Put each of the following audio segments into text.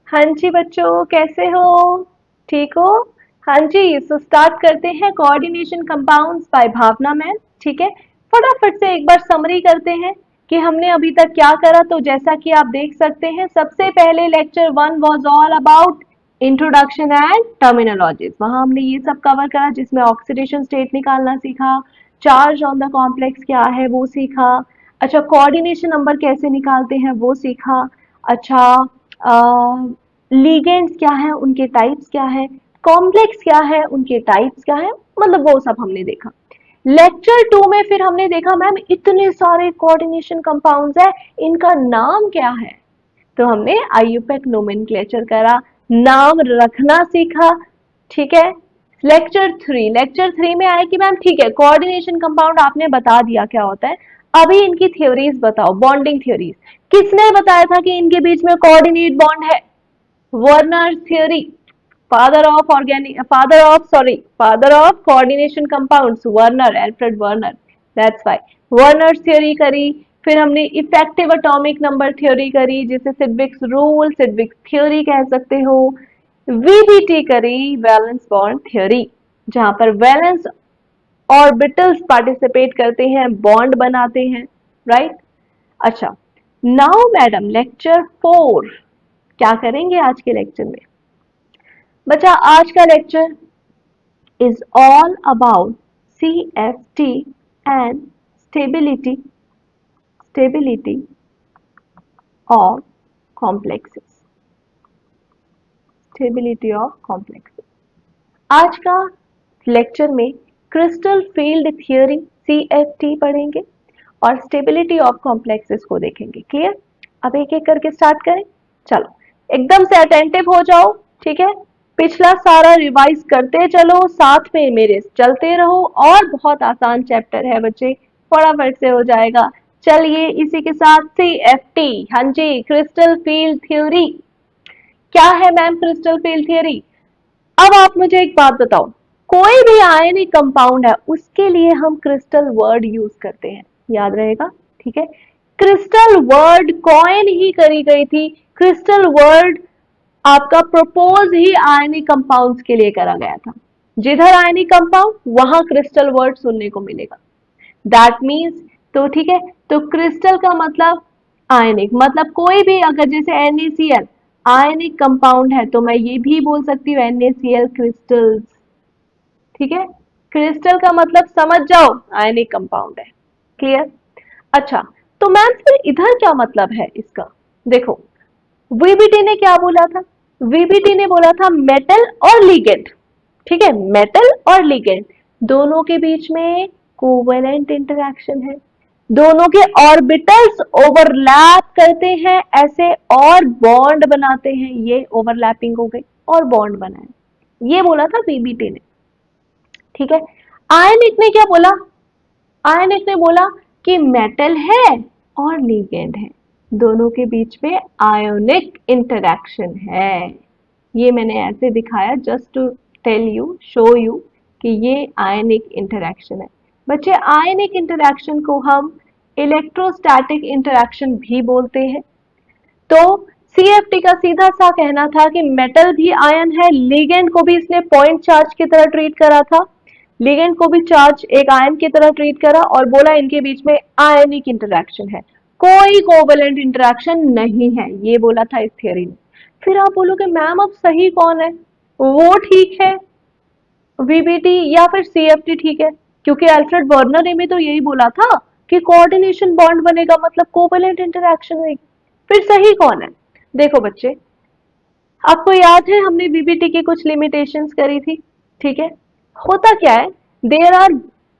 हाँ जी बच्चों, कैसे हो? ठीक हो? हाँ जी, सो स्टार्ट करते हैं कोऑर्डिनेशन कंपाउंड्स बाय भावना मैम। ठीक है, फटाफट से एक बार समरी करते हैं कि हमने अभी तक क्या करा। तो जैसा कि आप देख सकते हैं, सबसे पहले lecture 1 was all about introduction and terminologies. वहां हमने ये सब कवर करा, जिसमें ऑक्सीडेशन स्टेट निकालना सीखा, चार्ज ऑन द कॉम्प्लेक्स क्या है वो सीखा। अच्छा, कोऑर्डिनेशन नंबर कैसे निकालते हैं वो सीखा। अच्छा, लिगेंड्स क्या है, उनके टाइप्स क्या है, कॉम्प्लेक्स क्या है, उनके टाइप्स क्या है, मतलब वो सब हमने देखा। लेक्चर 2 में फिर हमने देखा मैम इतने सारे कोऑर्डिनेशन कंपाउंड्स है, इनका नाम क्या है। तो हमने आईयूपैक नोमेनक्लेचर करा, नाम रखना सीखा। ठीक है। लेक्चर 3 में आया कि मैम ठीक है, कोऑर्डिनेशन कंपाउंड आपने बता दिया क्या होता है, अभी इनकी थ्योरीज बताओ, बॉन्डिंग थ्योरीज। किसने बताया था कि इनके बीच में कोऑर्डिनेट बॉन्ड है? Werner theory, father of coordination compounds, Werner, Alfred Werner. That's why Werner theory करी। फिर हमने इफेक्टिव एटॉमिक नंबर थ्योरी करी, जिसे सिडविक्स रूल, सिडविक्स थ्योरी कह सकते हो। वीबीटी करी, वैलेंस बॉन्ड थ्योरी, जहां पर वैलेंस ऑर्बिटल्स पार्टिसिपेट करते हैं, बॉन्ड बनाते हैं। राइट। अच्छा, नाउ मैडम लेक्चर 4 क्या करेंगे आज के लेक्चर में? बच्चा, आज का lecture is all about CFT and stability stability of complexes stability of complexes. आज का लेक्चर में क्रिस्टल फील्ड थ्योरी CFT पढ़ेंगे और स्टेबिलिटी ऑफ कॉम्प्लेक्सेस को देखेंगे। क्लियर? अब एक एक करके स्टार्ट करें। चलो, एकदम से अटेंटिव हो जाओ। ठीक है, पिछला सारा रिवाइज करते चलो, साथ में मेरे चलते रहो, और बहुत आसान चैप्टर है बच्चे, फटाफट से हो जाएगा। चलिए इसी के साथ CFT, हाँ जी, क्रिस्टल फील्ड थ्योरी। क्या है मैम क्रिस्टल फील्ड थ्योरी? अब आप मुझे एक बात बताओ, कोई भी आयनिक कंपाउंड है उसके लिए हम क्रिस्टल वर्ड यूज करते हैं, याद रहेगा। ठीक है, क्रिस्टल वर्ड कॉइन ही करी गई थी। क्रिस्टल वर्ड आपका प्रपोज ही आयनिक कंपाउंड्स के लिए करा गया था। जिधर आयनिक कंपाउंड, वहां क्रिस्टल वर्ड सुनने को मिलेगा। दैट मीन्स, तो ठीक है, तो क्रिस्टल का मतलब आयनिक, मतलब कोई भी, अगर जैसे NaCl आयनिक कंपाउंड है, तो मैं ये भी बोल सकती हूँ NaCl क्रिस्टल्स। ठीक है, क्रिस्टल का मतलब समझ जाओ, आयनिक कंपाउंड है। क्लियर? अच्छा, तो मैम फिर इधर क्या मतलब है इसका? देखो, वीबीटी ने क्या बोला था? वीबीटी ने बोला था मेटल और लिगेंड। ठीक है, मेटल और लिगेंड दोनों के बीच में कोवेलेंट इंटरेक्शन है, दोनों के ऑर्बिटल्स ओवरलैप करते हैं ऐसे और बॉन्ड बनाते हैं, ये ओवरलैपिंग हो गई और बॉन्ड बना है, ये बोला था वीबीटी ने। ठीक है, आयनिक ने क्या बोला? आयनिक ने बोला कि मेटल है और लिगेंड है, दोनों के बीच में आयोनिक इंटरेक्शन है। ये मैंने ऐसे दिखाया just to tell you, show you कि ये आयनिक इंटरेक्शन है। बच्चे, आयनिक इंटरेक्शन को हम इलेक्ट्रोस्टैटिक इंटरेक्शन भी बोलते हैं। तो CFT का सीधा सा कहना था कि मेटल भी आयन है, लिगेंड को भी इसने पॉइंट चार्ज की तरह ट्रीट करा था, लिगेंड को भी चार्ज एक आयन की तरह ट्रीट करा, और बोला इनके बीच में आयनिक इंटरेक्शन है, कोई कोवेलेंट इंटरेक्शन नहीं है, ये बोला था इस थियरी ने। फिर आप बोलोगे मैम अब सही कौन है? वो ठीक है, वीबीटी या फिर CFT ठीक है, क्योंकि अल्फ्रेड वर्नर ने भी तो यही बोला था कि कोऑर्डिनेशन बॉन्ड बनेगा, मतलब कोवेलेंट इंटरेक्शन होगी। फिर सही कौन है? देखो बच्चे, आपको याद है हमने वीबीटी की कुछ लिमिटेशंस करी थी। ठीक है, होता क्या है, there are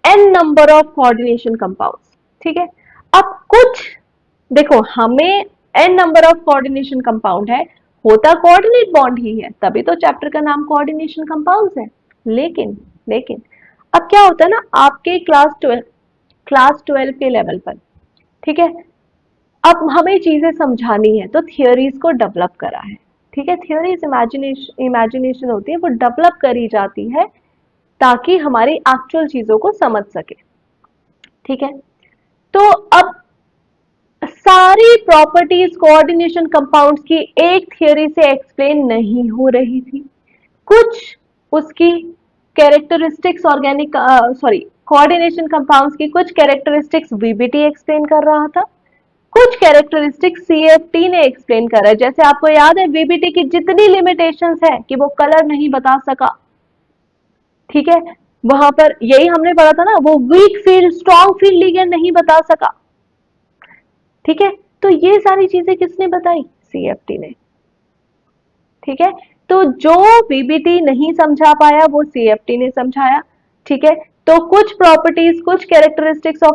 n number of coordination compounds. ठीक है, अब कुछ, देखो हमें n number of coordination compound है, होता कोऑर्डिनेट बॉन्ड ही है, तभी तो चैप्टर का नाम कोऑर्डिनेशन कंपाउंड्स है। लेकिन लेकिन अब क्या होता है ना, आपके क्लास 12 के लेवल पर, ठीक है, अब हमें चीजें समझानी है तो थियोरीज को डेवलप करा है। ठीक है, थियोरीज इमेजिनेशन होती है, वो डेवलप करी जाती है ताकि हमारी एक्चुअल चीजों को समझ सके। ठीक है, तो अब सारी प्रॉपर्टीज कोऑर्डिनेशन कंपाउंड्स की एक थियरी से एक्सप्लेन नहीं हो रही थी। कुछ उसकी characteristics organic sorry coordination compounds की कुछ कैरेक्टरिस्टिक्स वीबीटी एक्सप्लेन कर रहा था, कुछ कैरेक्टरिस्टिक्स सीएफटी ने एक्सप्लेन करा है। जैसे आपको याद है वीबीटी की जितनी लिमिटेशंस है कि वो कलर नहीं बता सका, ठीक है, वहां पर यही हमने पढ़ा था ना, वो weak field strong field ligand नहीं बता सका, ठीक है। तो ये सारी चीजें किसने बताई? सीएफटी ने, ठीक है। तो जो बीबीटी नहीं समझा पाया वो सीएफटी ने समझाया, ठीक है। तो कुछ प्रॉपर्टीज, कुछ कैरेक्टरिस्टिक्स ऑफ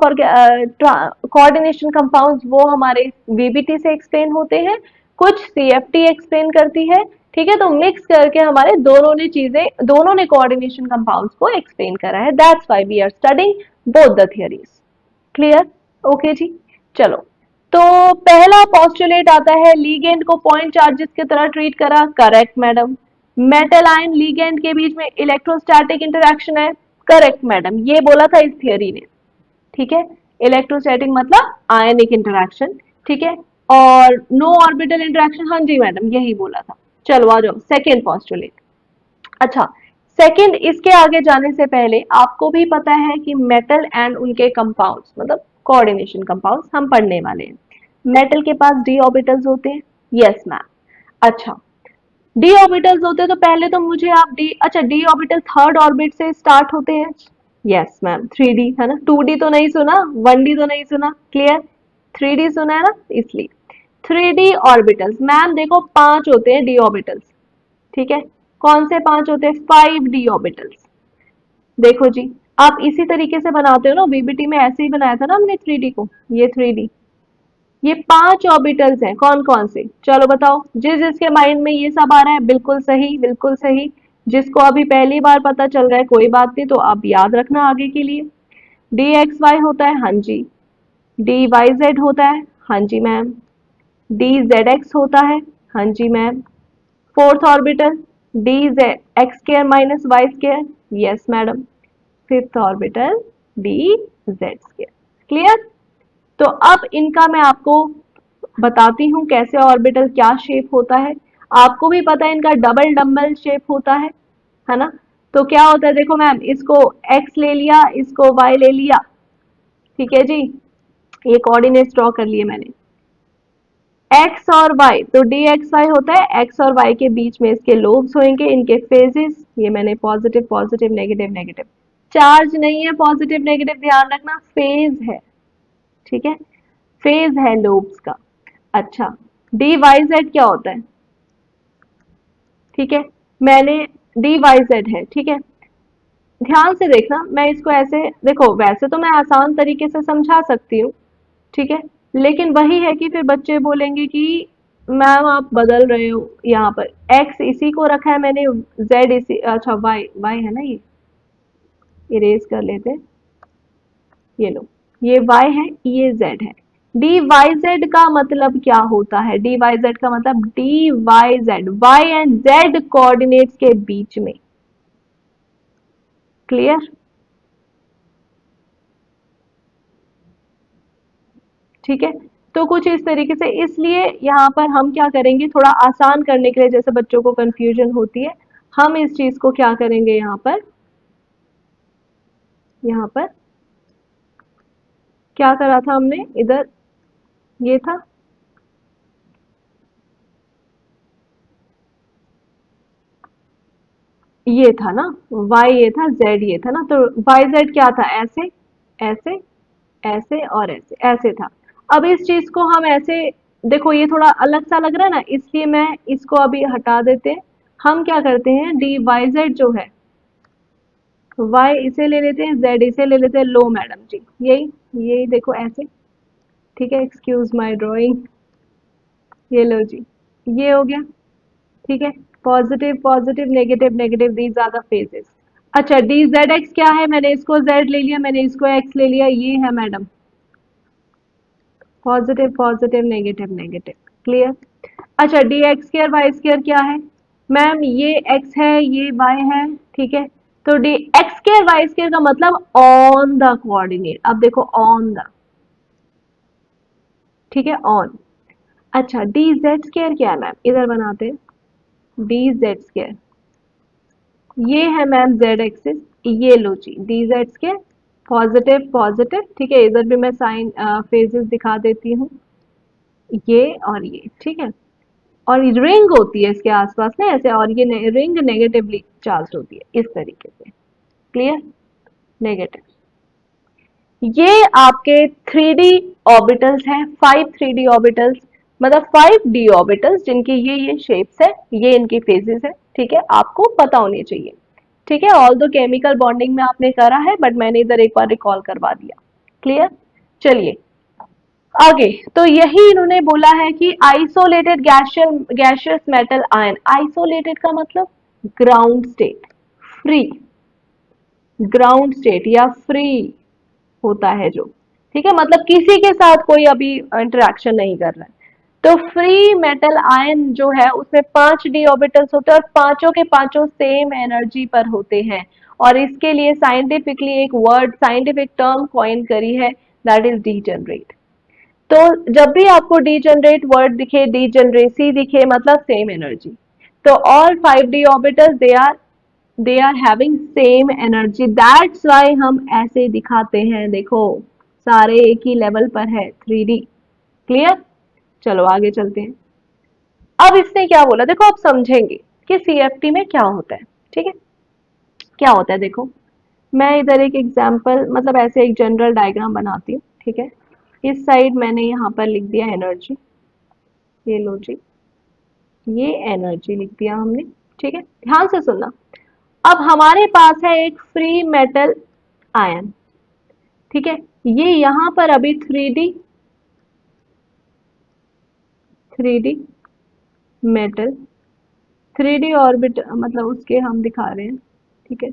कोऑर्डिनेशन कंपाउंड्स वो हमारे बीबीटी से एक्सप्लेन होते हैं, कुछ सीएफटी एक्सप्लेन करती है, ठीक है। तो मिक्स करके हमारे दोनों ने कोऑर्डिनेशन कंपाउंड्स को एक्सप्लेन करा है। That's why we are studying both the theories. Clear? Okay जी, चलो। तो पहला पॉस्टुलेट आता है, लीगेंड को पॉइंट चार्जेस की तरह ट्रीट करा। Correct madam. Metal ion ligand के बीच में इलेक्ट्रोस्टैटिक इंटरेक्शन है। करेक्ट मैडम, ये बोला था इस थियरी ने, ठीक है। इलेक्ट्रोस्टैटिक मतलब आयनिक इंटरेक्शन, ठीक है। और नो ऑर्बिटल इंटरेक्शन, हाँ जी मैडम, यही बोला था। चलो आ जाओ सेकेंड पॉस्टुलेट। अच्छा, सेकंड, इसके आगे जाने से पहले आपको भी पता है कि मेटल एंड उनके कंपाउंड्स मतलब कोऑर्डिनेशन कंपाउंड्स हम पढ़ने वाले हैं। मेटल के पास डी ऑर्बिटल्स होते हैं, यस मैम। अच्छा, डी ऑर्बिटल्स होते हैं तो पहले तो मुझे आप डी, अच्छा डी ऑर्बिटल थर्ड ऑर्बिट से स्टार्ट होते हैं, यस मैम। 3D है ना, 2D तो नहीं सुना, 1D तो नहीं सुना, क्लियर। 3D सुना है ना, इसलिए 3D ऑर्बिटल्स मैम देखो 5 होते हैं डी ऑर्बिटल्स, ठीक है। कौन से 5 होते हैं? 5D orbitals. देखो जी, आप इसी तरीके से बनाते हो ना, बीबीटी में ऐसे ही बनाया था ना हमने 3D को, ये 3D, ये 5 ऑर्बिटल्स हैं। कौन कौन से? चलो बताओ, जिस जिसके माइंड में ये सब आ रहा है, बिल्कुल सही, बिल्कुल सही। जिसको अभी पहली बार पता चल रहा है कोई बात नहीं, तो आप याद रखना आगे के लिए। डी एक्स वाई होता है, हाँ जी। डी वाई जेड होता है, हाँ जी मैम। डी जेड एक्स होता है, हाँ जी ma'am. Fourth orbital d z x square minus y square, yes madam. Fifth orbital d z square, clear. तो अब इनका मैं आपको बताती हूँ कैसे ऑर्बिटल क्या शेप होता है। आपको भी पता है इनका डबल डम्बल शेप होता है ना। तो क्या होता है, देखो मैम, इसको एक्स ले लिया, इसको वाई ले लिया, ठीक है जी। ये कोऑर्डिनेट्स ड्रॉ कर लिए मैंने, एक्स और वाई, तो डी एक्स वाई होता है, एक्स और वाई के बीच में इसके लोब्स होंगे, इनके फेजेस, ये मैंने positive positive negative negative, charge नहीं है पॉजिटिव नेगेटिव, ध्यान रखना, फेज है, ठीक है, फेज है लोब्स का। अच्छा, डी वाई जेड क्या होता है, ठीक है, मैंने डी वाई जेड है, ठीक है। ध्यान से देखना, मैं इसको ऐसे देखो, वैसे तो मैं आसान तरीके से समझा सकती हूँ, ठीक है, लेकिन वही है कि फिर बच्चे बोलेंगे कि मैम आप बदल रहे हो, यहाँ पर x इसी को रखा है मैंने, z इसी, अच्छा y है ना, ये इरेज कर लेते हैं, ये लो, ये y है, ये z है। डी वाई जेड का मतलब क्या होता है? डी वाई जेड का मतलब D y z, y and z coordinates के बीच में, क्लियर, ठीक है। तो कुछ इस तरीके से, इसलिए यहाँ पर हम क्या करेंगे, थोड़ा आसान करने के लिए, जैसे बच्चों को कंफ्यूजन होती है, हम इस चीज को क्या करेंगे, यहाँ पर क्या करा था हमने, इधर ये था, ये था ना, y ये था, z ये था ना, तो y z क्या था, ऐसे ऐसे ऐसे और ऐसे ऐसे था। अब इस चीज को हम ऐसे, देखो ये थोड़ा अलग सा लग रहा है ना, इसलिए मैं इसको अभी हटा देते हैं। हम क्या करते हैं, डी वाई जेड जो है, y इसे ले लेते हैं, z इसे ले लेते हैं, लो मैडम जी, यही यही देखो ऐसे, ठीक है, एक्सक्यूज माय ड्राइंग, ये लो जी, ये हो गया, ठीक है। Positive positive negative negative, these are the phases. अच्छा, डी जेड एक्स क्या है, मैंने इसको z ले लिया, मैंने इसको x ले लिया, ये है madam positive positive negative negative, clear. अच्छा, d x square y square क्या है मैम, ये x है, ये y है, ठीक है। तो d x square y square का मतलब ऑन द कोऑर्डिनेट, अब देखो ऑन द, ठीक है, ऑन। अच्छा, डी जेड स्केयर क्या है मैम, इधर बनाते हैं, डी जेड स्केयर ये है मैम जेड एक्सिस, ये लो जी d z square, positive positive, ठीक है, इधर भी मैं साइन फेजेस दिखा देती हूँ, ये और ये, ठीक है, और रिंग होती है इसके आसपास में ऐसे, और ये रिंग नेगेटिवली चार्ज होती है इस तरीके से, क्लियर, नेगेटिव। ये आपके 3D ऑर्बिटल्स हैं, 5 3D ऑर्बिटल्स, मतलब 5D ऑर्बिटल्स जिनकी ये शेप्स है, ये इनकी फेजेस है, ठीक है, आपको पता होनी चाहिए, ठीक है, ऑल दो केमिकल बॉन्डिंग में आपने करा है बट मैंने इधर एक बार रिकॉल करवा दिया, क्लियर। चलिए आगे, तो यही इन्होंने बोला है कि isolated gaseous metal ion, isolated का मतलब ground state, free, ground state या फ्री होता है जो, ठीक है, मतलब किसी के साथ कोई अभी इंटरेक्शन नहीं कर रहा है, तो फ्री मेटल आयन जो है उसमें 5 d ऑर्बिटल्स होते हैं और पांचों के पांचों सेम एनर्जी पर होते हैं, और इसके लिए साइंटिफिकली एक वर्ड, साइंटिफिक टर्म कॉइन करी है, दैट इज डीजेनरेट। तो जब भी आपको डीजेनरेट वर्ड दिखे, डीजेनरेसी दिखे, मतलब सेम एनर्जी, तो all 5D orbitals they are having same energy, that's why हम ऐसे दिखाते हैं, देखो सारे एक ही लेवल पर है, 3D, क्लियर। चलो आगे चलते हैं। अब इसने क्या बोला, देखो आप समझेंगे कि CFT में क्या होता है, ठीक है, क्या होता है, देखो मैं इधर एक एग्जांपल, मतलब ऐसे एक जनरल डायग्राम बनाती हूँ, ठीक है, इस साइड मैंने यहाँ पर लिख दिया एनर्जी, ये लो जी, ये एनर्जी लिख दिया हमने, ठीक है, ध्यान से सुनना। अब हमारे पास है एक फ्री मेटल आयन, ठीक है, ये यहाँ पर अभी 3D मेटल, 3D ऑर्बिट, मतलब उसके हम दिखा रहे हैं, ठीक है,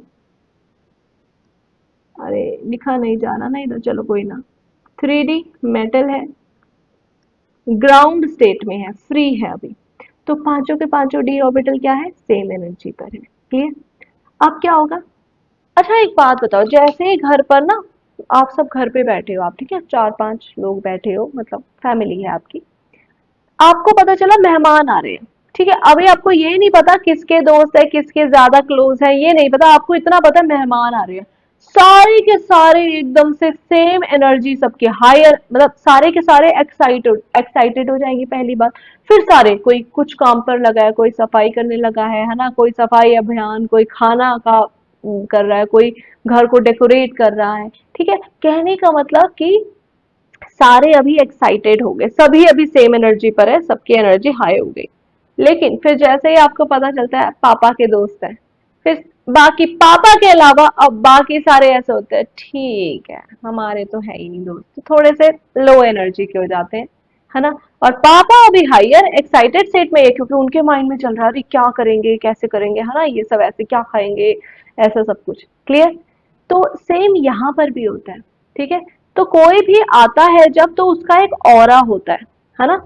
अरे लिखा नहीं जा रहा ना इधर, चलो कोई ना, 3D मेटल है, ग्राउंड स्टेट में है, फ्री है अभी, तो पांचों के पांचों डी ऑर्बिटल क्या है, सेम एनर्जी पर है, क्लियर। अब क्या होगा, अच्छा एक बात बताओ, जैसे ही घर पर ना, आप सब घर पे बैठे हो, आप ठीक है, 4-5 लोग बैठे हो, मतलब फैमिली है आपकी, आपको पता चला मेहमान आ रहे हैं, ठीक है, अभी आपको ये नहीं पता किसके दोस्त है, किसके ज्यादा क्लोज है, ये नहीं पता, आपको इतना पता है मेहमान आ रहे हैं, सारे के सारे एकदम से सेम एनर्जी सबके हायर, मतलब सारे के सारे एक्साइटेड एक्साइटेड हो जाएंगे पहली बात, फिर सारे, कोई कुछ काम पर लगा है, कोई सफाई करने लगा है ना, कोई सफाई अभियान, कोई खाना का कर रहा है, कोई घर को डेकोरेट कर रहा है, ठीक है, कहने का मतलब कि सारे अभी एक्साइटेड हो गए, सभी अभी सेम एनर्जी पर है, सबकी एनर्जी हाई हो गई, लेकिन फिर जैसे ही आपको पता चलता है पापा के दोस्त हैं, फिर बाकी पापा के अलावा अब बाकी सारे ऐसे होते हैं, ठीक है हमारे तो है ही नहीं दोस्त, तो थोड़े से लो एनर्जी के हो जाते हैं, है ना, और पापा अभी हायर एक्साइटेड स्टेट में है, क्योंकि उनके माइंड में चल रहा है अरे क्या करेंगे, कैसे करेंगे, है ना, ये सब ऐसे क्या खाएंगे, ऐसा सब कुछ, क्लियर। तो सेम यहाँ पर भी होता है, ठीक है, तो कोई भी आता है जब, तो उसका एक ऑरा होता है ना,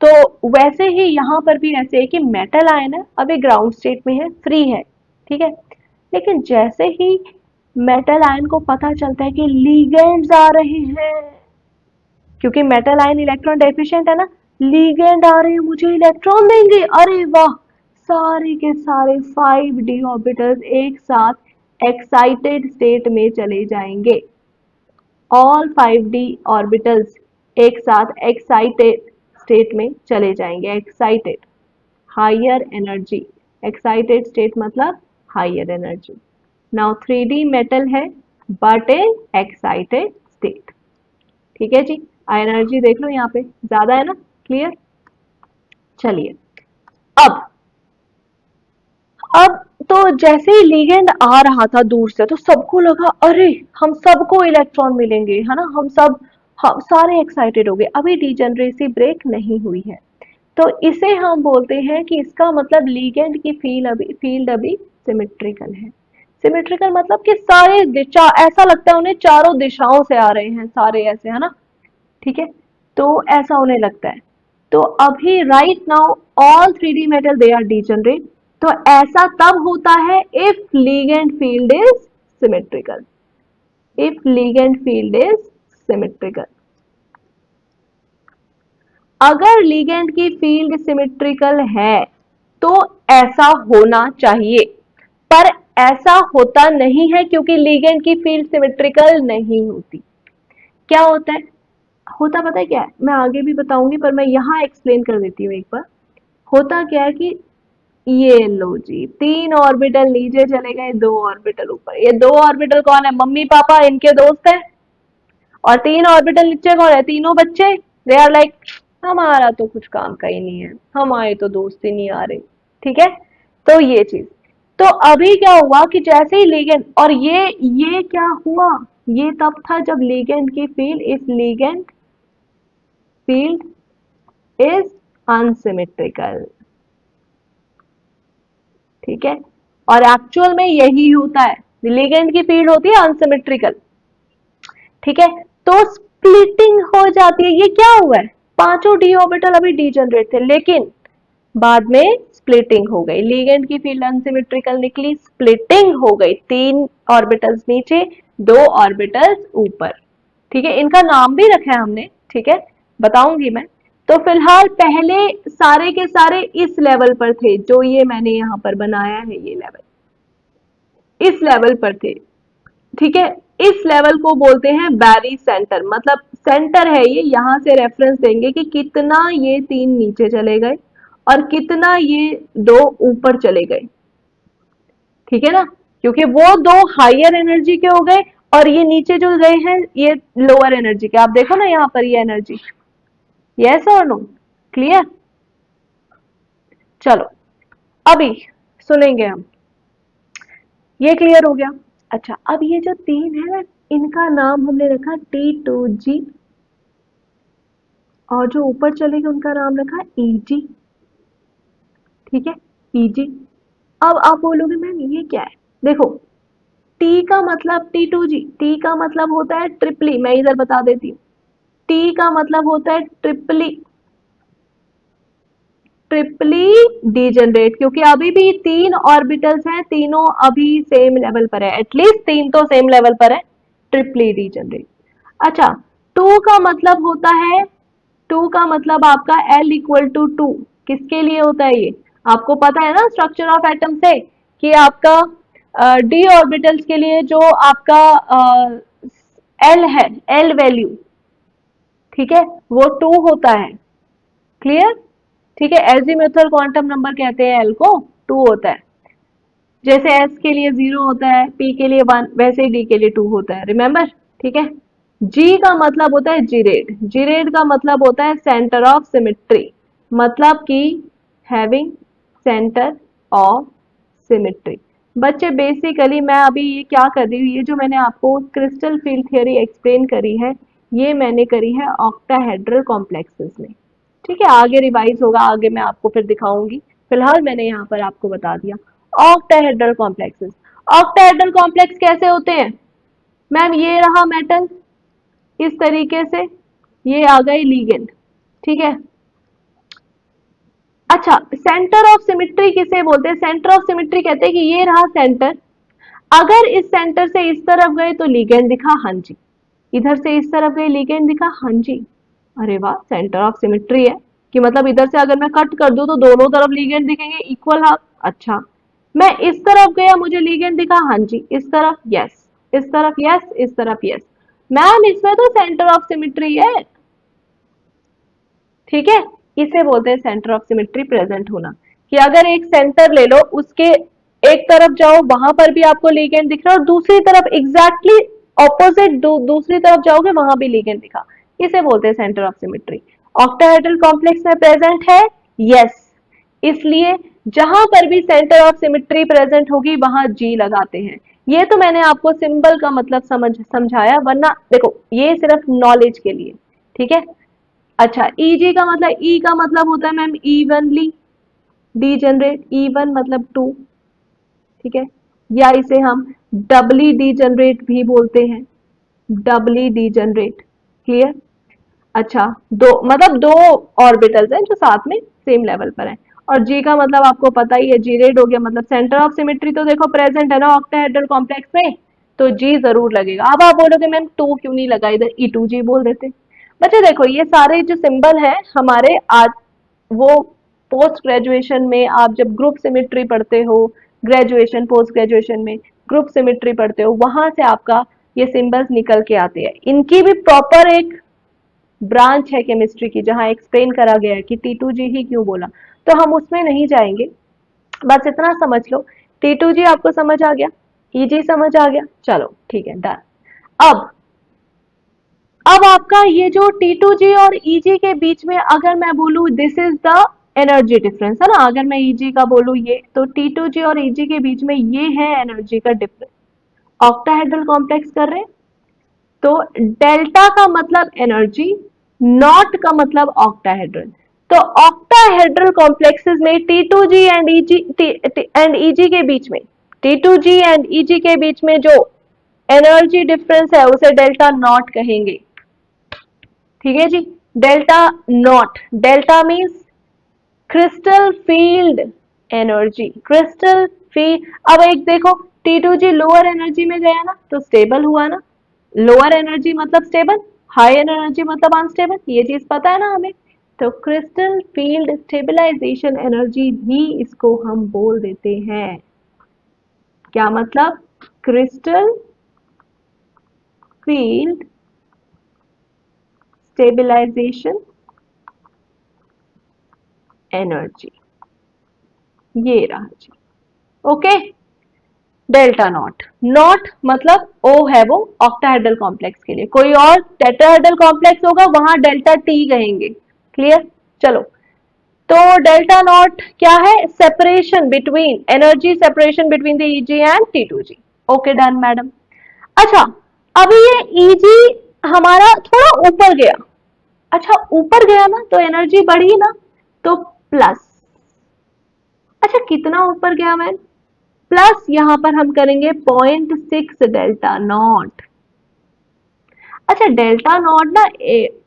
तो वैसे ही यहाँ पर भी ऐसे है कि मेटल आयन है, अभी ग्राउंड स्टेट में है, फ्री है, ठीक है, लेकिन जैसे ही मेटल आयन को पता चलता है कि लीगेंड्स आ रहे हैं, क्योंकि मेटल आयन इलेक्ट्रॉन डेफिशिएंट है ना, लीगेंड आ रहे हैं मुझे इलेक्ट्रॉन देंगे, अरे वाह, सारे के सारे 5D ऑर्बिटल्स एक साथ एक्साइटेड स्टेट में चले जाएंगे, ऑल 5D ऑर्बिटल्स एक साथ एक्साइटेड स्टेट में चले जाएंगे, excited, higher energy, excited state मतलब higher energy, now 3D metal है बट इन एक्साइटेड स्टेट, ठीक है जी, एनर्जी देख लो यहाँ पे ज्यादा है ना, क्लियर। चलिए अब अब तो जैसे ही लिगेंड आ रहा था दूर से, तो सबको लगा अरे हम सबको इलेक्ट्रॉन मिलेंगे, है ना, हम सारे एक्साइटेड हो गए, अभी डिजेनरेसी ब्रेक नहीं हुई है, तो इसे हम बोलते हैं कि इसका मतलब लिगेंड की फील्ड अभी सिमेट्रिकल है, सिमेट्रिकल मतलब कि सारे ऐसा लगता है उन्हें चारों दिशाओं से आ रहे हैं सारे ऐसे, है ना, ठीक है, तो ऐसा उन्हें लगता है, तो अभी right now all 3D metal they are degenerate, तो ऐसा तब होता है if ligand field is symmetrical, if ligand field is symmetrical, अगर लिगेंड की फील्ड सिमेट्रिकल है तो ऐसा होना चाहिए, पर ऐसा होता नहीं है क्योंकि लिगेंड की फील्ड सिमेट्रिकल नहीं होती। क्या होता है? होता पता है क्या है, मैं आगे भी बताऊंगी पर मैं यहाँ एक्सप्लेन कर देती हूँ एक बार। होता क्या है कि ये लो जी, 3 ऑर्बिटल नीचे चले गए, 2 ऑर्बिटल ऊपर। ये 2 ऑर्बिटल कौन है? मम्मी पापा, इनके दोस्त है। और 3 ऑर्बिटल नीचे कौन है? तीनों बच्चे। दे आर लाइक हमारा तो कुछ काम का ही नहीं है, हमारे तो दोस्त ही नहीं आ रहे। ठीक है, तो ये चीज। तो अभी क्या हुआ कि जैसे ही लिगेंड, और ये क्या हुआ, ये तब था जब लिगेंड की फील्ड, इस लिगेंड फील्ड इज अनसिमेट्रिकल। ठीक है, और एक्चुअल में यही होता है, लिगेंड की फील्ड होती है अनसिमेट्रिकल। ठीक है, तो स्प्लिटिंग हो जाती है। ये क्या हुआ है? पांचों डी ऑर्बिटल अभी डीजनरेट थे, लेकिन बाद में स्प्लिटिंग हो गई, लिगेंड की फील्ड अनसिमेट्रिकल निकली, स्प्लिटिंग हो गई, 3 ऑर्बिटल्स नीचे, 2 ऑर्बिटल्स ऊपर। ठीक है, इनका नाम भी रखा है हमने, ठीक है, बताऊंगी मैं। तो फिलहाल पहले सारे के सारे इस लेवल पर थे, जो ये मैंने यहाँ पर बनाया है, ये लेवल इस लेवल पर थे। ठीक है, इस लेवल को बोलते हैं बैरी सेंटर, मतलब सेंटर है ये, यहां से रेफरेंस देंगे कि कितना ये 3 नीचे चले गए और कितना ये 2 ऊपर चले गए। ठीक है ना, क्योंकि वो 2 हायर एनर्जी के हो गए और ये नीचे जो गए हैं ये लोअर एनर्जी के। आप देखो ना यहाँ पर ये एनर्जी, यस और नो, क्लियर? चलो अभी सुनेंगे हम, ये क्लियर हो गया। अच्छा, अब ये जो 3 है ना, इनका नाम हमने रखा T2G, और जो ऊपर चलेगा उनका नाम रखा EG। ठीक है, EG। अब आप बोलोगे मैम ये क्या है? देखो, T का मतलब T2G, T का मतलब होता है ट्रिपली, मैं इधर बता देती हूँ। T का मतलब होता है ट्रिपली, ट्रिपली डीजनरेट, क्योंकि अभी भी 3 ऑर्बिटल्स हैं, तीनों अभी सेम लेवल पर है, एटलीस्ट 3 तो सेम लेवल पर है, ट्रिपली डीजनरेट। अच्छा, 2 का मतलब होता है, 2 का मतलब आपका L इक्वल टू 2, किसके लिए होता है ये? आपको पता है ना स्ट्रक्चर ऑफ एटम से, कि आपका डी ऑर्बिटल्स के लिए जो आपका L है, L वैल्यू, ठीक है, वो 2 होता है। क्लियर? ठीक है, एजीमुथल क्वांटम नंबर कहते हैं एल को, 2 होता है। जैसे एस के लिए 0 होता है, पी के लिए 1, वैसे ही डी के लिए 2 होता है, रिमेंबर? ठीक है, जी का मतलब होता है जीरेड, जीरेड का मतलब होता है सेंटर ऑफ सिमेट्री, मतलब कि हैविंग सेंटर ऑफ सिमेट्री। बच्चे बेसिकली मैं अभी ये क्या कर रही हूँ, ये जो मैंने आपको क्रिस्टल फील्ड थ्योरी एक्सप्लेन करी है, ये मैंने करी है ऑक्टाहेड्रल कॉम्प्लेक्सेस में। ठीक है, आगे रिवाइज होगा, आगे मैं आपको फिर दिखाऊंगी, फिलहाल मैंने यहाँ पर आपको बता दिया। ऑक्टाहेड्रल कॉम्प्लेक्सेस, ऑक्टाहेड्रल कॉम्प्लेक्स कैसे होते हैं? मैम ये रहा मेटल इस तरीके से, ये आ गई लिगेंड। ठीक है, अच्छा, सेंटर ऑफ सिमेट्री किसे बोलते हैं? सेंटर ऑफ सिमेट्री कहते हैं कि ये रहा सेंटर, अगर इस सेंटर से इस तरफ गए तो लिगेंड दिखा, हाँ जी, इधर से इस तरफ गए लिगेंड दिखा, हाँ जी। अरे वाह, सेंटर ऑफ सिमेट्री है कि मतलब इधर से अगर मैं कट कर दूं तो दोनों तरफ लिगेंड दिखेंगे, इक्वल हाफ। अच्छा, मैं इस तरफ गया, मुझे लिगेंड दिखा, हाँ जी, इस तरफ यस, इस तरफ यस, इस तरफ यस। मैम इसमें तो सेंटर ऑफ सिमेट्री है। ठीक है, इसे बोलते हैं सेंटर ऑफ सिमेट्री प्रेजेंट होना, कि अगर एक सेंटर ले लो, उसके एक तरफ जाओ, वहां पर भी आपको लिगेंड दिख रहा है, और दूसरी तरफ एग्जैक्टली ऑपोजिट दूसरी तरफ जाओगे, वहां भी लिगेंड दिखा, इसे बोलते हैं centre of symmetry. Octahedral complex में प्रेजेंट है, यस, इसलिए जहां पर भी सेंटर ऑफ सिमेट्री प्रेजेंट होगी वहां जी लगाते हैं। ये तो मैंने आपको सिंबल का मतलब समझाया, वरना देखो ये सिर्फ नॉलेज के लिए। ठीक है, अच्छा, ईजी का मतलब, ई का मतलब होता है मैम इवनली डीजनरेट, इवन मतलब 2। ठीक है, या इसे हम डबली डीजनरेट भी बोलते हैं, डबली डीजनरेट। क्लियर? अच्छा, दो मतलब 2 ऑर्बिटल्स हैं जो साथ में सेम लेवल पर हैं। और जी का मतलब आपको पता ही है, जी रेड हो गया, मतलब सेंटर ऑफ सिमेट्री तो देखो प्रेजेंट है ना ऑक्टाहेड्रल कॉम्प्लेक्स में, तो जी जरूर लगेगा। अब आप बोलोगे मैम 2 क्यों नहीं लगा, इधर E2G बोल देते। बच्चे देखो ये सारे जो सिंबल है हमारे आज वो पोस्ट ग्रेजुएशन में आप जब ग्रुप सिमेट्री पढ़ते हो, ग्रेजुएशन पोस्ट ग्रेजुएशन में ग्रुप सिमेट्री पढ़ते हो, वहां से आपका ये सिंबल्स निकल के आते हैं। इनकी भी प्रॉपर एक ब्रांच है केमिस्ट्री की जहां एक्सप्लेन करा गया है कि T2G ही क्यों बोला, तो हम उसमें नहीं जाएंगे। बस इतना समझ लो, T2G आपको समझ आ गया, EG समझ आ गया, चलो ठीक है डन। अब अब आपका ये जो T2G और EG के बीच में अगर मैं बोलूं this is the energy difference है ना, अगर मैं EG का बोलूं ये, तो T2G और EG के बीच में ये है एनर्जी का डिफरेंस। ऑक्टाहेड्रल कॉम्प्लेक्स कर रहे हैं तो डेल्टा का मतलब एनर्जी, नॉट का मतलब ऑक्टाहेड्रल। तो ऑक्टाहेड्रल कॉम्प्लेक्सेस में T2G एंड EG के बीच में, T2G एंड EG के बीच में जो एनर्जी डिफरेंस है उसे डेल्टा नॉट कहेंगे। ठीक है जी, delta nought, delta means crystal field energy, crystal field. अब एक देखो T2G लोअर एनर्जी में गया ना तो स्टेबल हुआ ना, लोअर एनर्जी मतलब स्टेबल, हाई एनर्जी मतलब अनस्टेबल, ये चीज पता है ना हमें। तो क्रिस्टल फील्ड स्टेबलाइजेशन एनर्जी भी इसको हम बोल देते हैं। क्या मतलब? क्रिस्टल फील्ड स्टेबलाइजेशन एनर्जी, ये रहा जी। ओके, डेल्टा नॉट, नॉट मतलब ओ है वो ऑक्टाहेड्रल कॉम्प्लेक्स के लिए, कोई और टेट्राहेड्रल कॉम्प्लेक्स होगा वहां डेल्टा टी कहेंगे। क्लियर? चलो, तो डेल्टा नॉट क्या है? Separation between, energy separation between the easy and T2G। Okay done madam. अच्छा, अभी ये ईजी हमारा थोड़ा ऊपर गया, अच्छा ऊपर गया ना तो एनर्जी बढ़ी ना, तो प्लस। अच्छा कितना ऊपर गया मैम? प्लस यहां पर हम करेंगे 0.6 डेल्टा नॉट। अच्छा डेल्टा नॉट ना,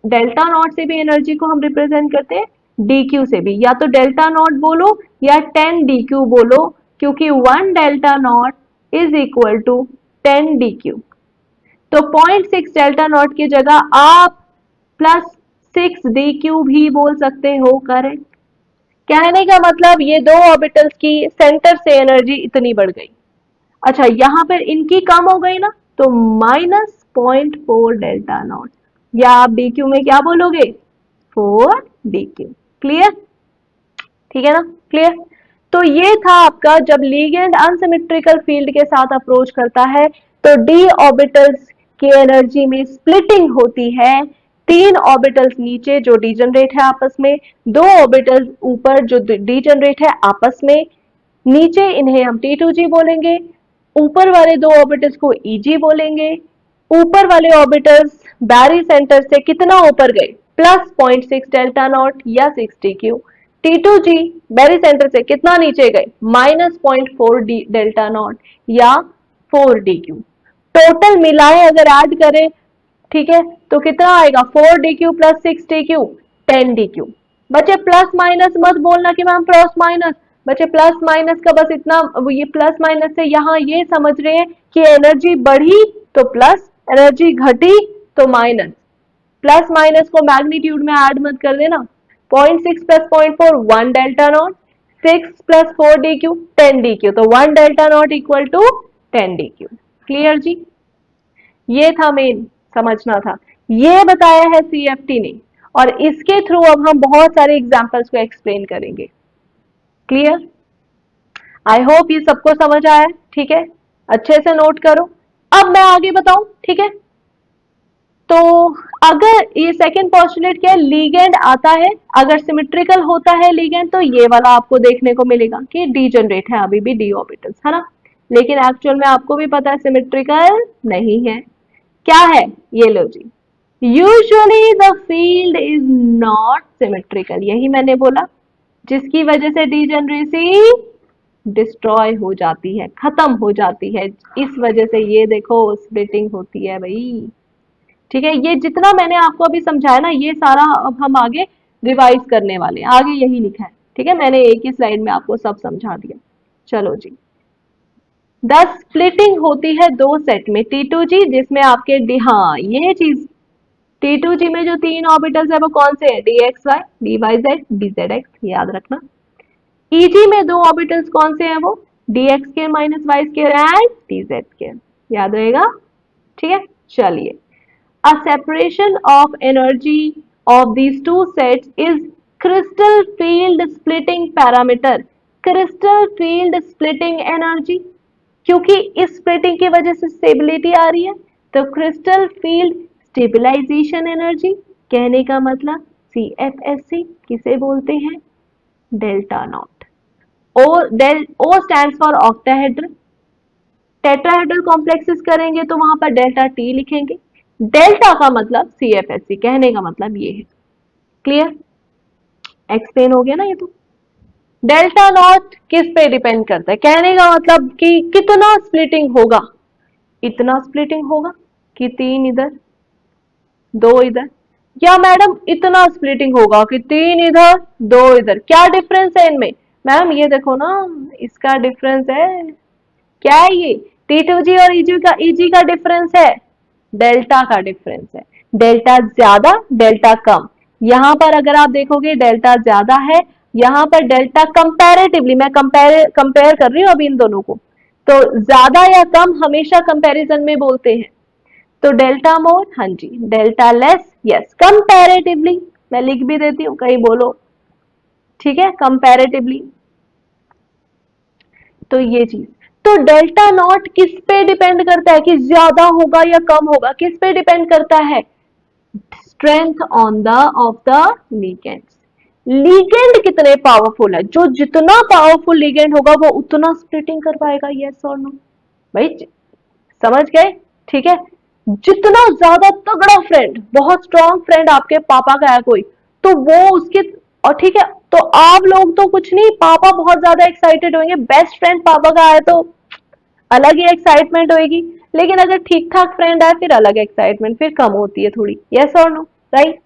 डेल्टा नॉट से भी एनर्जी को हम रिप्रेजेंट करते हैं dq से भी, या तो डेल्टा नॉट बोलो या 10 dq बोलो, क्योंकि 1 delta naught is equal to 10 dq। तो 0.6 डेल्टा नॉट की जगह आप प्लस 6 dq भी बोल सकते हो। करेक्ट? कहने का मतलब ये दो ऑर्बिटल्स की सेंटर से एनर्जी इतनी बढ़ गई। अच्छा यहां पर इनकी कम हो गई ना, तो -0.4 डेल्टा नॉट, या आप डीक्यू में क्या बोलोगे? 4 डीक्यू। क्लियर? ठीक है ना? क्लियर? तो ये था आपका, जब लिगेंड अनसिमेट्रिकल फील्ड के साथ अप्रोच करता है तो डी ऑर्बिटल्स की एनर्जी में स्प्लिटिंग होती है। 3 ऑर्बिटल्स नीचे जो डीजनरेट है आपस में, 2 ऑर्बिटल्स ऊपर जो डीजनरेट है आपस में। नीचे इन्हें हम T2G बोलेंगे, ऊपर वाले 2 ऑर्बिटल्स को EG बोलेंगे। ऊपर वाले ऑर्बिटल्स बैरी सेंटर से कितना ऊपर गए? प्लस 0.6 डेल्टा नॉट या 6 dq। T2G बैरी सेंटर से कितना नीचे गए? -0.4 डेल्टा नॉट या 4 dq। टोटल मिलाए अगर ऐड करें, ठीक है, तो कितना आएगा? 4 dq प्लस 6 dq, 10 dq। बच्चे प्लस माइनस मत बोलना कि मैम प्लस माइनस, बच्चे प्लस माइनस का बस इतना, ये प्लस माइनस से यहाँ ये समझ रहे हैं कि एनर्जी बढ़ी तो प्लस, एनर्जी घटी तो माइनस। प्लस माइनस को मैग्नीट्यूड में ऐड मत कर देना। 0.6 plus 0.4 1 delta nought, 6 plus 4 dq 10 dq, तो 1 delta not equal to 10 dq। Clear जी? ये था मेन, समझना था, ये बताया है CFT ने, और इसके थ्रू अब हम बहुत सारे एग्जांपल्स को एक्सप्लेन करेंगे। क्लियर? आई होप ये सबको समझ आया। ठीक है, अच्छे से नोट करो। अब मैं आगे बताऊं, ठीक है? तो अगर ये सेकेंड पॉस्टुलेट क्या है, लीगेंड आता है, अगर सिमेट्रिकल होता है लीगेंड तो ये वाला आपको देखने को मिलेगा कि डीजनरेट है अभी भी डी ऑर्बिटल्स, है ना? लेकिन एक्चुअल में आपको भी पता है सिमेट्रिकल नहीं है। क्या है? ये लो जी, usually the field is not symmetrical, यही मैंने बोला, जिसकी वजह से डीजनरेसी डिस्ट्रॉय हो जाती है, खत्म हो जाती है। इस वजह से ये देखो स्प्लिटिंग होती है भाई। ठीक है, ये जितना मैंने आपको अभी समझाया ना, ये सारा अब हम आगे रिवाइज करने वाले हैं, आगे यही लिखा है। ठीक है, मैंने एक ही स्लाइड में आपको सब समझा दिया। चलो जी, द स्प्लिटिंग होती है 2 सेट में T2G, जिसमें आपके हाँ ये चीज T2G में जो 3 ऑर्बिटल्स है वो कौन से हैं? DXY, DYZ, DZX, याद रखना। EG में 2 ऑर्बिटल्स कौन से हैं? वो DX² minus Y square and DZ², याद रहेगा। ठीक है, चलिए। A separation of energy of these two sets is crystal field splitting parameter. Crystal field splitting energy, क्योंकि इस स्प्लिटिंग की वजह से स्टेबिलिटी आ रही है, तो क्रिस्टल फील्ड स्टेबलाइजेशन एनर्जी, कहने का मतलब CFSC किसे बोलते हैं? Delta not. O stands for octahedral. Tetrahedral complexes करेंगे तो वहां पर डेल्टा टी लिखेंगे। डेल्टा का मतलब CFSC, कहने का मतलब ये है। क्लियर? एक्सप्लेन हो गया ना ये तो। डेल्टा नॉट किस पे डिपेंड करता है? कहने का मतलब कि कितना स्प्लिटिंग होगा, इतना स्प्लिटिंग होगा कि 3 इधर 2 इधर, या मैडम इतना स्प्लिटिंग होगा कि 3 इधर 2 इधर। क्या डिफरेंस है इनमें? मैम ये देखो ना, इसका डिफरेंस है, क्या है ये? T2G और EG का डिफरेंस है, डेल्टा का डिफरेंस है। डेल्टा ज्यादा, डेल्टा कम। यहां पर अगर आप देखोगे डेल्टा ज्यादा है, यहां पर डेल्टा कंपैरेटिवली, मैं कंपेयर कर रही हूं अभी इन दोनों को, तो ज्यादा या कम हमेशा कंपैरिजन में बोलते हैं। तो डेल्टा मोर, हाँ जी, डेल्टा लेस, यस, कंपैरेटिवली, मैं लिख भी देती हूँ, कहीं बोलो। ठीक है, कंपैरेटिवली। तो ये चीज, तो डेल्टा नॉट किस पे डिपेंड करता है कि ज्यादा होगा या कम होगा? किस पे डिपेंड करता है? Strength on the of the ligands. Ligand कितने पावरफुल है, जो जितना पावरफुल लिगेंड होगा वो उतना स्प्लिटिंग कर पाएगा, यस और नो? भाई समझ गए? ठीक है, जितना ज्यादा तगड़ा फ्रेंड, बहुत स्ट्रॉन्ग फ्रेंड आपके पापा का है कोई, तो वो उसके, और ठीक है, तो आप लोग तो कुछ नहीं, पापा बहुत ज्यादा एक्साइटेड होंगे, बेस्ट फ्रेंड पापा का है तो अलग ही एक्साइटमेंट होगी। लेकिन अगर ठीक ठाक फ्रेंड है फिर अलग एक्साइटमेंट, फिर कम होती है थोड़ी, यस और नो, राइट?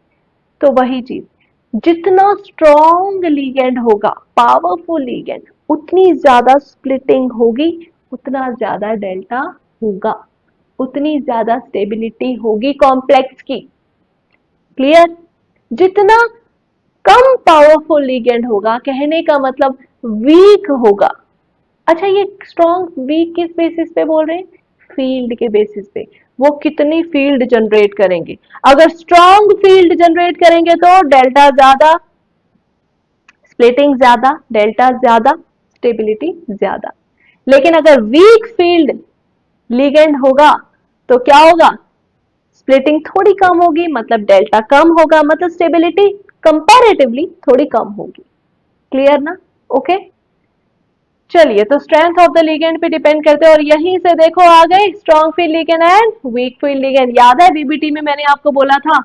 तो वही चीज, जितना स्ट्रॉन्ग लीगेंड होगा, पावरफुल लीगेंड, उतनी ज्यादा स्प्लिटिंग होगी, उतना ज्यादा डेल्टा होगा, उतनी ज्यादा स्टेबिलिटी होगी कॉम्प्लेक्स की। क्लियर? जितना कम पावरफुल लिगेंड होगा, कहने का मतलब वीक होगा। अच्छा, ये स्ट्रॉन्ग वीक किस बेसिस पे बोल रहे हैं? फील्ड के बेसिस पे। वो कितनी फील्ड जनरेट करेंगे? अगर स्ट्रॉन्ग फील्ड जनरेट करेंगे तो डेल्टा ज्यादा, स्प्लिटिंग ज्यादा, डेल्टा ज्यादा, स्टेबिलिटी ज्यादा। लेकिन अगर वीक फील्ड लिगेंड होगा तो क्या होगा? स्प्लिटिंग थोड़ी कम होगी, मतलब डेल्टा कम होगा, मतलब स्टेबिलिटी कंपैरेटिवली थोड़ी कम होगी। क्लियर ना? ओके, चलिए, तो स्ट्रेंथ ऑफ द लिगेंड पे डिपेंड करते हैं, और यहीं से देखो आ गए strong field ligand and weak field ligand. याद है बीबीटी में मैंने आपको बोला था,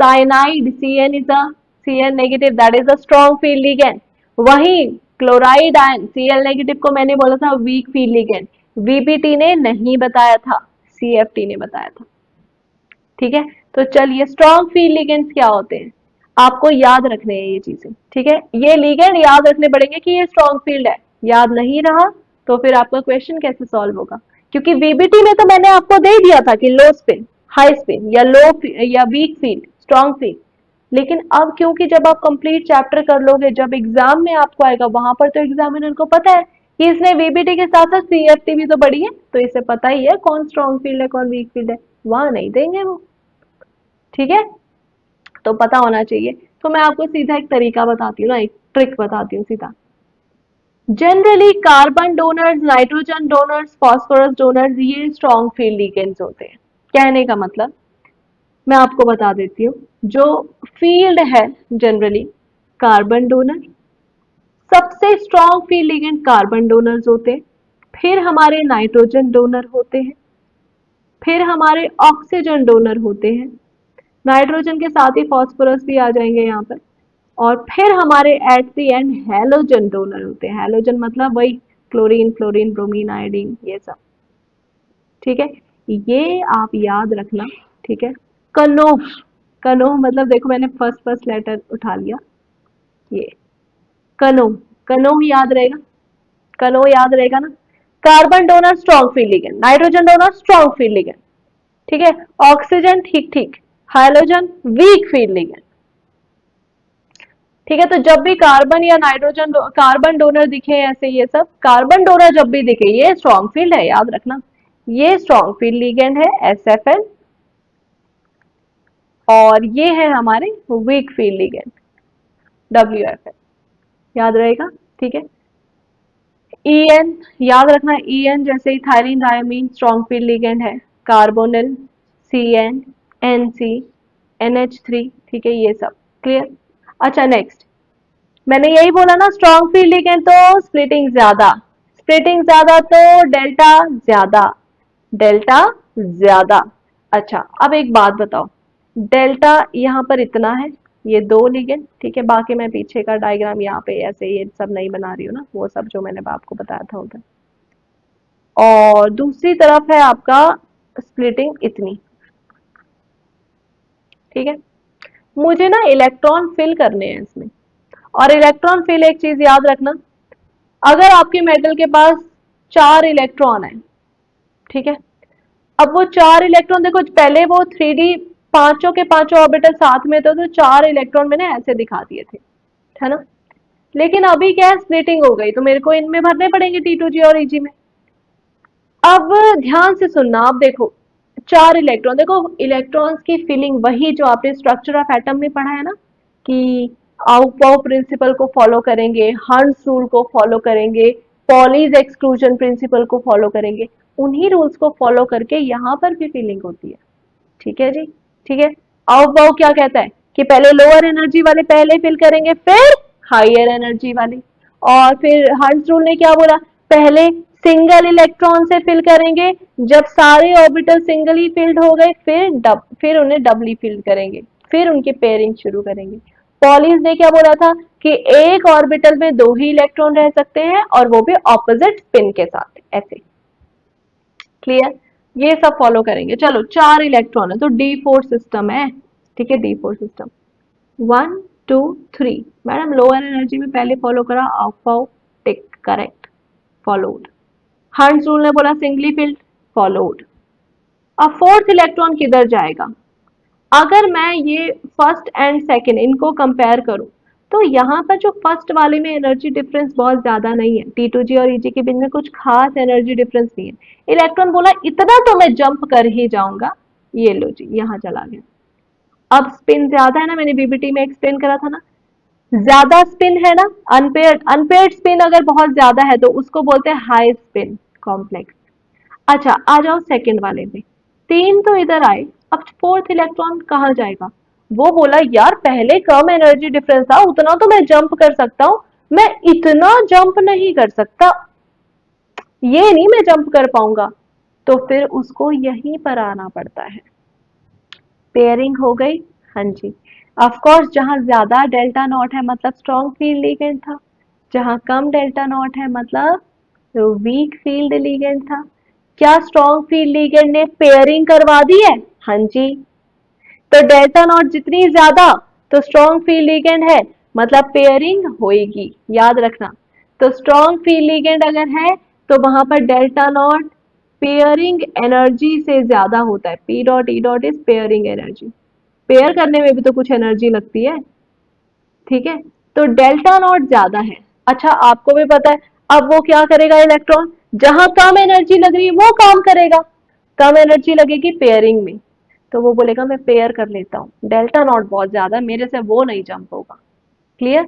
cyanide Cn is a Cn negative, that is a strong field ligand. वहीं क्लोराइड आयन Cl नेगेटिव को मैंने बोला था वीक फील्ड लिगेंड। बीबीटी ने नहीं बताया था, CFT ने बताया था। ठीक है, तो चलिए, स्ट्रॉन्ग फील्ड लिगेंड्स क्या होते हैं, आपको याद रखने हैं ये चीजें। ठीक है, ये लिगेंड याद रखने पड़ेंगे कि ये स्ट्रॉन्ग फील्ड है। याद नहीं रहा तो फिर आपका क्वेश्चन कैसे सॉल्व होगा? क्योंकि वीबीटी में तो मैंने आपको दे दिया था कि लो स्पिन, हाई स्पिन, या लो या वीक फील्ड, स्ट्रॉन्ग फील्ड। लेकिन अब क्योंकि जब आप कंप्लीट चैप्टर कर लोगे, जब एग्जाम में आपको आएगा, वहां पर तो एग्जामिनर को पता है कि इसने वीबीटी के साथ साथ CFT भी तो पढ़ी है, तो इसे पता ही है कौन स्ट्रॉन्ग फील्ड है कौन वीक फील्ड है, वहां नहीं देंगे वो। ठीक है, तो पता होना चाहिए। तो मैं आपको सीधा एक तरीका बताती हूँ ना, एक ट्रिक बताती हूँ सीधा। Generally carbon donors, nitrogen donors, phosphorus donors, ये स्ट्रॉन्ग फील्ड लिगेंड्स होते हैं। कहने का मतलब मैं आपको बता देती हूँ, जो फील्ड है जनरली कार्बन डोनर, सबसे strong field ligand carbon donors होते हैं, फिर हमारे नाइट्रोजन डोनर होते हैं, फिर हमारे ऑक्सीजन डोनर होते हैं, नाइट्रोजन के साथ ही फास्फोरस भी आ जाएंगे यहाँ पर, और फिर हमारे eight the end halogen donor होते हैं। हैलोजन मतलब वही क्लोरीन, फ्लोरीन, ब्रोमीन, आयोडीन, ये सब। ठीक है, ये आप याद रखना। ठीक है, कनोह, कनोह मतलब देखो मैंने फर्स्ट लेटर उठा लिया, ये कनोह, कनोह याद रहेगा, कनोह याद रहेगा ना। Carbon donor strong field ligand, nitrogen donor strong field ligand. ठीक है, ऑक्सीजन ठीक ठीक, हाइड्रोजन वीक फील्ड लिगेंड। ठीक है, तो जब भी कार्बन या नाइट्रोजन कार्बन डोनर दिखे ऐसे, ये सब कार्बन डोनर जब भी दिखे ये स्ट्रॉन्ग फील्ड है, याद रखना ये स्ट्रॉन्ग फील्ड लिगेंड है SFN, और ये है हमारे वीक फील्ड लिगेंड WFN, याद रहेगा। ठीक है, EN याद रखना, EN जैसे ethylene diamine strong field ligand है, कार्बोनिल CN NC NH3, ठीक है ये सब क्लियर। अच्छा नेक्स्ट, मैंने यही बोला ना स्ट्रॉन्ग फील्ड लिगेंड तो स्प्लिटिंग ज्यादा, स्प्लिटिंग ज्यादा तो डेल्टा ज्यादा, डेल्टा ज्यादा। अच्छा अब एक बात बताओ, डेल्टा यहाँ पर इतना है, ये दो लिगेंड, ठीक है, बाकी मैं पीछे का डायग्राम यहाँ पे ऐसे ये सब नहीं बना रही हूँ ना, वो सब जो मैंने आपको बताया था उधर। और दूसरी तरफ है आपका स्प्लिटिंग इतनी, ठीक है, मुझे ना इलेक्ट्रॉन फिल करने हैं इसमें। और इलेक्ट्रॉन फिल एक चीज याद रखना, अगर आपके मेटल के पास 4 इलेक्ट्रॉन है, ठीक है, अब वो 4 इलेक्ट्रॉन देखो, पहले वो 3D पांचों के पांचों ऑर्बिटल साथ में थे तो 4 इलेक्ट्रॉन मैंने ऐसे दिखा दिए थे, है ना, लेकिन अभी क्या है स्प्लिटिंग हो गई तो मेरे को इनमें भरने पड़ेंगे T2G और Eg में। अब ध्यान से सुनना, आप देखो 4 इलेक्ट्रॉन, देखो इलेक्ट्रॉन्स की फिलिंग वही जो आपने स्ट्रक्चर ऑफ एटम में पढ़ा है ना, कि आउपाउ प्रिंसिपल को फॉलो करेंगे, हंस रूल को फॉलो करेंगे, पॉलीज एक्सक्लूजन प्रिंसिपल को फॉलो करेंगे, उन्हीं रूल्स को फॉलो करके यहाँ पर भी फिलिंग होती है। ठीक है जी, ठीक है। आउपाउ क्या कहता है कि पहले लोअर एनर्जी वाले पहले फिल करेंगे, फिर हायर एनर्जी वाले। और फिर हंस रूल ने क्या बोला, पहले सिंगल इलेक्ट्रॉन से फिल करेंगे, जब सारे ऑर्बिटल सिंगली फिल्ड हो गए फिर उन्हें डबली फिल्ड करेंगे, फिर उनकी पेयरिंग शुरू करेंगे। पॉलीज ने क्या बोला था कि एक ऑर्बिटल में 2 ही इलेक्ट्रॉन रह सकते हैं और वो भी ऑपोजिट स्पिन के साथ, ऐसे क्लियर, ये सब फॉलो करेंगे। चलो 4 इलेक्ट्रॉन है तो D4 सिस्टम है, ठीक है, D4 system 1 2 3, madam lower energy में पहले फॉलो करा आउटपाउ, टिक करेक्ट, फॉलोड। हंस रूल ने बोला सिंगली फिल्ड, फॉलोड। अब फोर्थ इलेक्ट्रॉन किधर जाएगा, अगर मैं ये फर्स्ट एंड सेकंड इनको कंपेयर करूं तो यहाँ पर जो फर्स्ट वाले में एनर्जी डिफरेंस बहुत ज्यादा नहीं है, T2G और Eg के बीच में कुछ खास एनर्जी डिफरेंस नहीं है। इलेक्ट्रॉन बोला इतना तो मैं जंप कर ही जाऊंगा, ये लो जी यहाँ चला गया। अब स्पिन ज्यादा है ना, मैंने बीबीटी में एक्सप्लेन करा था ना, ज्यादा स्पिन है ना, अनपेयर्ड अनपेयर्ड स्पिन अगर बहुत ज्यादा है तो उसको बोलते हैं हाई स्पिन कॉम्प्लेक्स। अच्छा आ जाओ सेकंड वाले में, 3 तो इधर आए, अब फोर्थ इलेक्ट्रॉन कहाँ जाएगा, वो बोला यार पहले कम एनर्जी डिफरेंस था उतना तो मैं जंप कर सकता हूँ, मैं इतना जंप नहीं कर सकता, ये नहीं मैं जंप कर पाऊंगा, तो फिर उसको यहीं पर आना पड़ता है। पेयरिंग हो गई, हाँ जी। ऑफ कोर्स जहां ज्यादा डेल्टा नॉट है मतलब स्ट्रॉन्ग फील्ड लिगेंड था, जहां कम डेल्टा नॉट है मतलब वीक फील्ड लिगेंड था। क्या स्ट्रॉन्ग फील्ड लिगेंड ने पेयरिंग करवा दी है, हाँ जी, तो डेल्टा नॉट जितनी ज्यादा तो स्ट्रॉन्ग फील्ड लिगेंड है मतलब पेयरिंग होएगी, याद रखना। तो स्ट्रॉन्ग फील्ड लिगेंड अगर है तो वहां पर डेल्टा नॉट पेयरिंग एनर्जी से ज्यादा होता है, P dot E dot is pairing energy, pair करने में भी तो कुछ एनर्जी लगती है, ठीक है, तो डेल्टा नॉट ज्यादा है। अच्छा आपको भी पता है, अब वो क्या करेगा इलेक्ट्रॉन, जहां कम एनर्जी लग रही है वो काम करेगा, कम एनर्जी लगेगी पेयरिंग में, तो वो बोलेगा मैं पेयर कर लेता हूँ, डेल्टा नॉट बहुत ज्यादा मेरे से वो नहीं जंप होगा, क्लियर।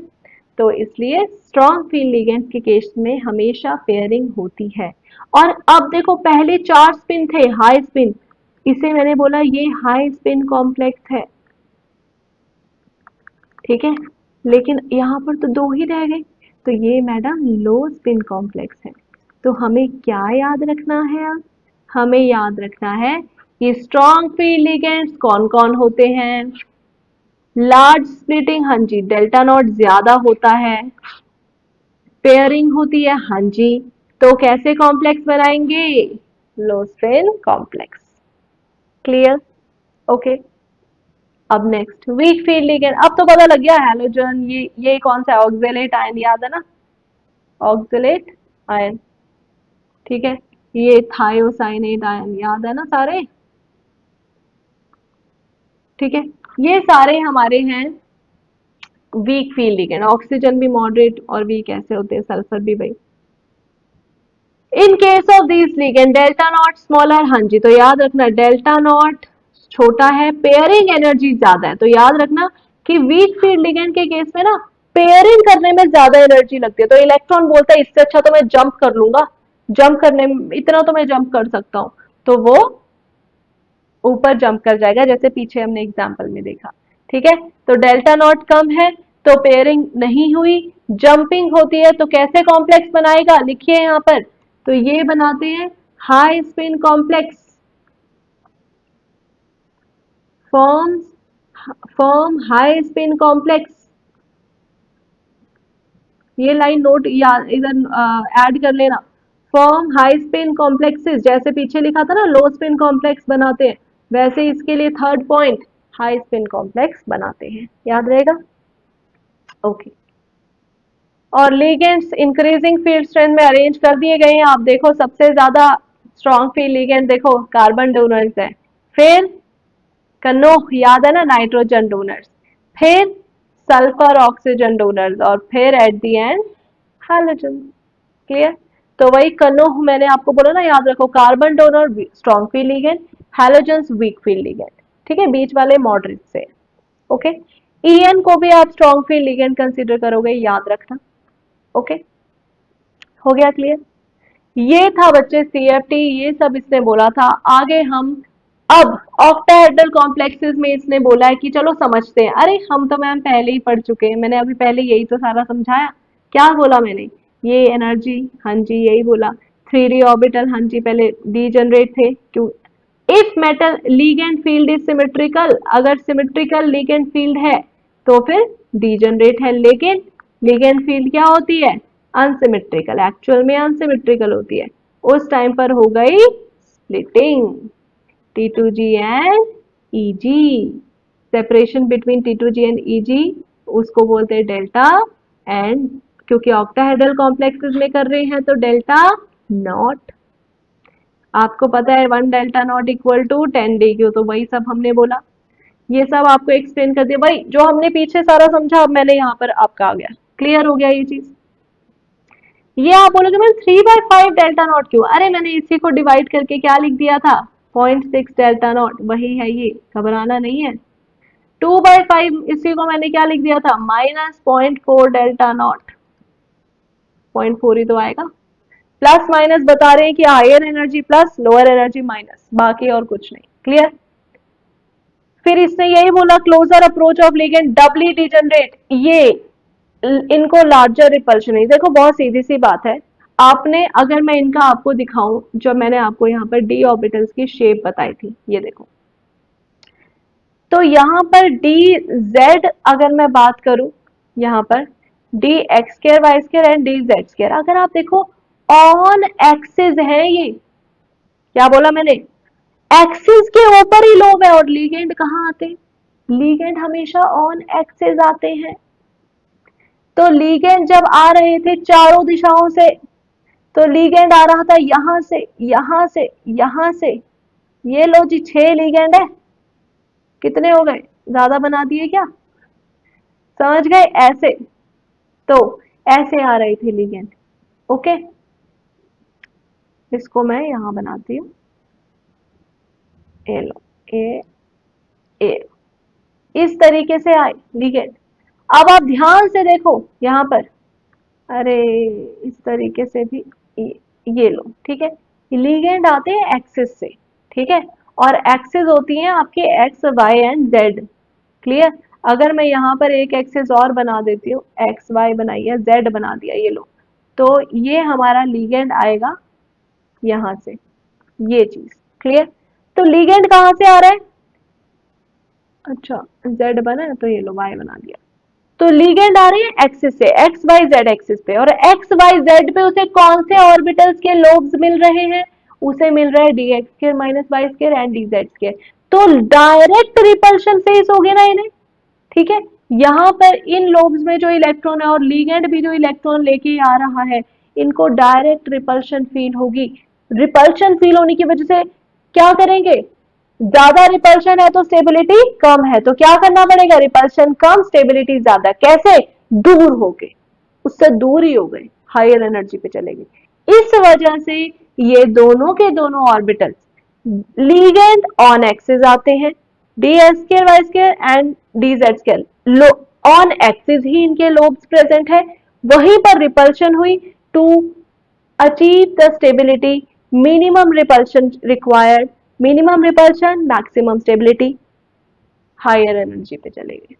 तो इसलिए स्ट्रॉन्ग फील्ड लिगेंड्स के केस में हमेशा पेयरिंग होती है। और अब देखो पहले 4 स्पिन थे हाई स्पिन, इसे मैंने बोला ये हाई स्पिन कॉम्प्लेक्स है, ठीक है, लेकिन यहाँ पर तो 2 ही रह गए, तो ये मैडम लो स्पिन कॉम्प्लेक्स है। तो हमें क्या याद रखना है, अब हमें याद रखना है कि स्ट्रॉन्ग फील्ड लिगेंड्स कौन कौन होते हैं, लार्ज स्प्लिटिंग, हाँ जी, डेल्टा नॉट ज्यादा होता है, पेयरिंग होती है, हाँ जी, तो कैसे कॉम्प्लेक्स बनाएंगे, लो स्पिन कॉम्प्लेक्स, क्लियर, ओके। अब नेक्स्ट वीक फील्ड लिगेंड, अब तो पता लग गया हैलोजन, ये कौन सा ऑक्जेलेट आयन, याद है ना, ऑक्जेलेट आयन, ठीक है, ये थायोसाइनेट आयन, याद है ना सारे, ठीक है, ये सारे हमारे हैं वीक फील्ड लिगेंड। ऑक्सीजन भी मॉडरेट और वीक ऐसे होते हैं, सल्फर भी भाई। In case of this ligand delta not smaller, हाँ जी, तो याद रखना डेल्टा नॉट छोटा है, पेयरिंग एनर्जी ज्यादा है, तो याद रखना कि वीक फील्ड लिगेंड के केस में ना पेयरिंग करने में ज्यादा एनर्जी लगती है, तो इलेक्ट्रॉन बोलता है इससे अच्छा तो मैं जंप कर लूंगा, जंप करने में इतना तो मैं जंप कर सकता हूं, तो वो ऊपर जंप कर जाएगा, जैसे पीछे हमने एग्जाम्पल में देखा। ठीक है, तो डेल्टा नॉट कम है तो पेयरिंग नहीं हुई, जंपिंग होती है तो कैसे कॉम्प्लेक्स बनाएगा, लिखिए यहाँ पर, तो ये बनाते हैं high spin complex, form high spin complex. ये लाइन नोट या इधर ऐड कर लेना, फॉर्म हाई स्पिन कॉम्प्लेक्सेस, जैसे पीछे लिखा था ना लो स्पिन कॉम्प्लेक्स बनाते हैं, वैसे इसके लिए third point high spin complex बनाते हैं, याद रहेगा। ओके, और लिगेंड्स इंक्रीजिंग फील्ड स्ट्रेंथ में अरेंज कर दिए गए हैं, आप देखो सबसे ज्यादा स्ट्रॉन्ग फील्ड लिगेंड देखो कार्बन डोनर्स है, फिर कनोह याद है ना नाइट्रोजन डोनर्स, फिर सल्फर ऑक्सीजन डोनर्स, और फिर at the end halogen. Clear, तो वही कनोह मैंने आपको बोला ना, याद रखो carbon donor strong field ligand, halogens weak field ligand, ठीक है, बीच वाले मॉडरेट से। ओके, ईएन को भी आप स्ट्रॉन्ग फील्ड लिगेंड कंसीडर करोगे, याद रखना। ओके, हो गया क्लियर। ये था बच्चे सीएफटी, ये सब इसने बोला था। आगे हम अब ऑक्टाहेड्रल कॉम्प्लेक्सेस में इसने बोला है कि चलो समझते हैं। अरे हम तो मैम पहले ही पढ़ चुके हैं, मैंने अभी पहले यही तो सारा समझाया। क्या बोला मैंने, ये एनर्जी, हाँ जी यही बोला, 3d ऑर्बिटल, हाँ जी पहले डीजनरेट थे क्यों, if metal ligand field is symmetrical, अगर सिमेट्रिकल लीगेंड फील्ड है तो फिर डीजनरेट है, लेकिन लीगेंड फील्ड क्या होती है, अनसिमेट्रिकल, एक्चुअल में अनसिमेट्रिकल होती है, उस टाइम पर हो गई splitting, T2G and Eg, separation between T2G and Eg, उसको बोलते हैं डेल्टा, एंड क्योंकि ऑक्टाहेड्रल कॉम्प्लेक्सेस में कर रहे हैं तो डेल्टा नॉट। आपको पता है 1 delta not equal to 10 d q, तो वही सब हमने बोला, ये सब आपको एक्सप्लेन कर दिया भाई, जो हमने पीछे सारा समझा अब मैंने यहाँ पर आपका आ गया, क्लियर हो गया ये चीज। ये आप बोलोगे मैम 3/5 डेल्टा नॉट क्यों, अरे मैंने इसी को डिवाइड करके क्या लिख दिया था, 0.6 डेल्टा नॉट, वही है ये, घबराना नहीं है। 2/5 इसी को मैंने क्या लिख दिया था, -0.4 डेल्टा नॉट, 0.4 ही तो आएगा, प्लस माइनस बता रहे हैं कि higher energy plus, lower energy minus, बाकी और कुछ नहीं, क्लियर। फिर इसने यही बोला closer approach of ligand doubly degenerate, ये इनको लार्जर रिपल्शन है। देखो बहुत सीधी सी बात है, आपने अगर मैं इनका आपको दिखाऊं, जो मैंने आपको यहाँ पर डी ऑर्बिटल्स की शेप बताई थी, ये देखो, तो यहाँ पर डी जेड अगर मैं बात करूं, यहाँ पर d x square y square and d z square, अगर आप देखो ऑन एक्सिस है ये, क्या बोला मैंने, एक्सिस के ऊपर ही लोब है, और लीगेंड कहाँ आते हैं, लीगेंड हमेशा ऑन एक्सिस आते हैं, तो लीगेंड जब आ रहे थे चारों दिशाओं से, तो लीगेंड आ रहा था यहां से, यहां से, यहां से, ये लो जी 6 लीगेंड है, कितने हो गए, ज्यादा बना दिए क्या, समझ गए ऐसे, तो ऐसे आ रहे थे लीगेंड। ओके, इसको मैं यहां बनाती हूँ, ए लो, ए इस तरीके से आए लीगेंड। अब आप ध्यान से देखो यहाँ पर, अरे इस तरीके से भी, ये लो, ठीक है, लीगेंड आते हैं एक्सिस से, ठीक है, और एक्सिस होती हैं आपके x y and z, clear. अगर मैं यहाँ पर एक एक्सिस और बना देती हूँ, एक्स वाई बनाई है, जेड बना दिया, ये लो, तो ये हमारा लीगेंड आएगा यहाँ से, ये चीज, क्लियर। तो लीगेंड कहाँ से आ रहा है, अच्छा जेड बना है तो ये लो वाई बना दिया, तो लीगेंड आ रही है एक्सिस से, एक्स वाई जेड एक्सिस पे, और एक्स वाई जेड पे उसे कौन से ऑर्बिटल्स के लोब्स मिल रहे हैं, उसे मिल रहा है d x square minus y square and d z square, तो डायरेक्ट रिपल्शन फेस हो गया ना इन्हें, ठीक है। यहाँ पर इन लोब्स में जो इलेक्ट्रॉन है और लीगेंड भी जो इलेक्ट्रॉन लेके आ रहा है, इनको डायरेक्ट रिपल्शन फील होगी, रिपल्शन फील होने की वजह से क्या करेंगे, ज्यादा रिपल्शन है तो स्टेबिलिटी कम है, तो क्या करना पड़ेगा, रिपल्शन कम स्टेबिलिटी ज्यादा, कैसे, दूर हो गए, उससे दूर ही हो गए, हायर एनर्जी पे चले गए। इस वजह से ये दोनों के दोनों ऑर्बिटल्स लीगेंड ऑन एक्सिस आते हैं, d s square y square and d z square on axis ही इनके लोब्स प्रेजेंट है, वहीं पर रिपल्शन हुई to achieve the stability, minimum repulsion required, minimum repulsion maximum stability, higher energy पे चले गए।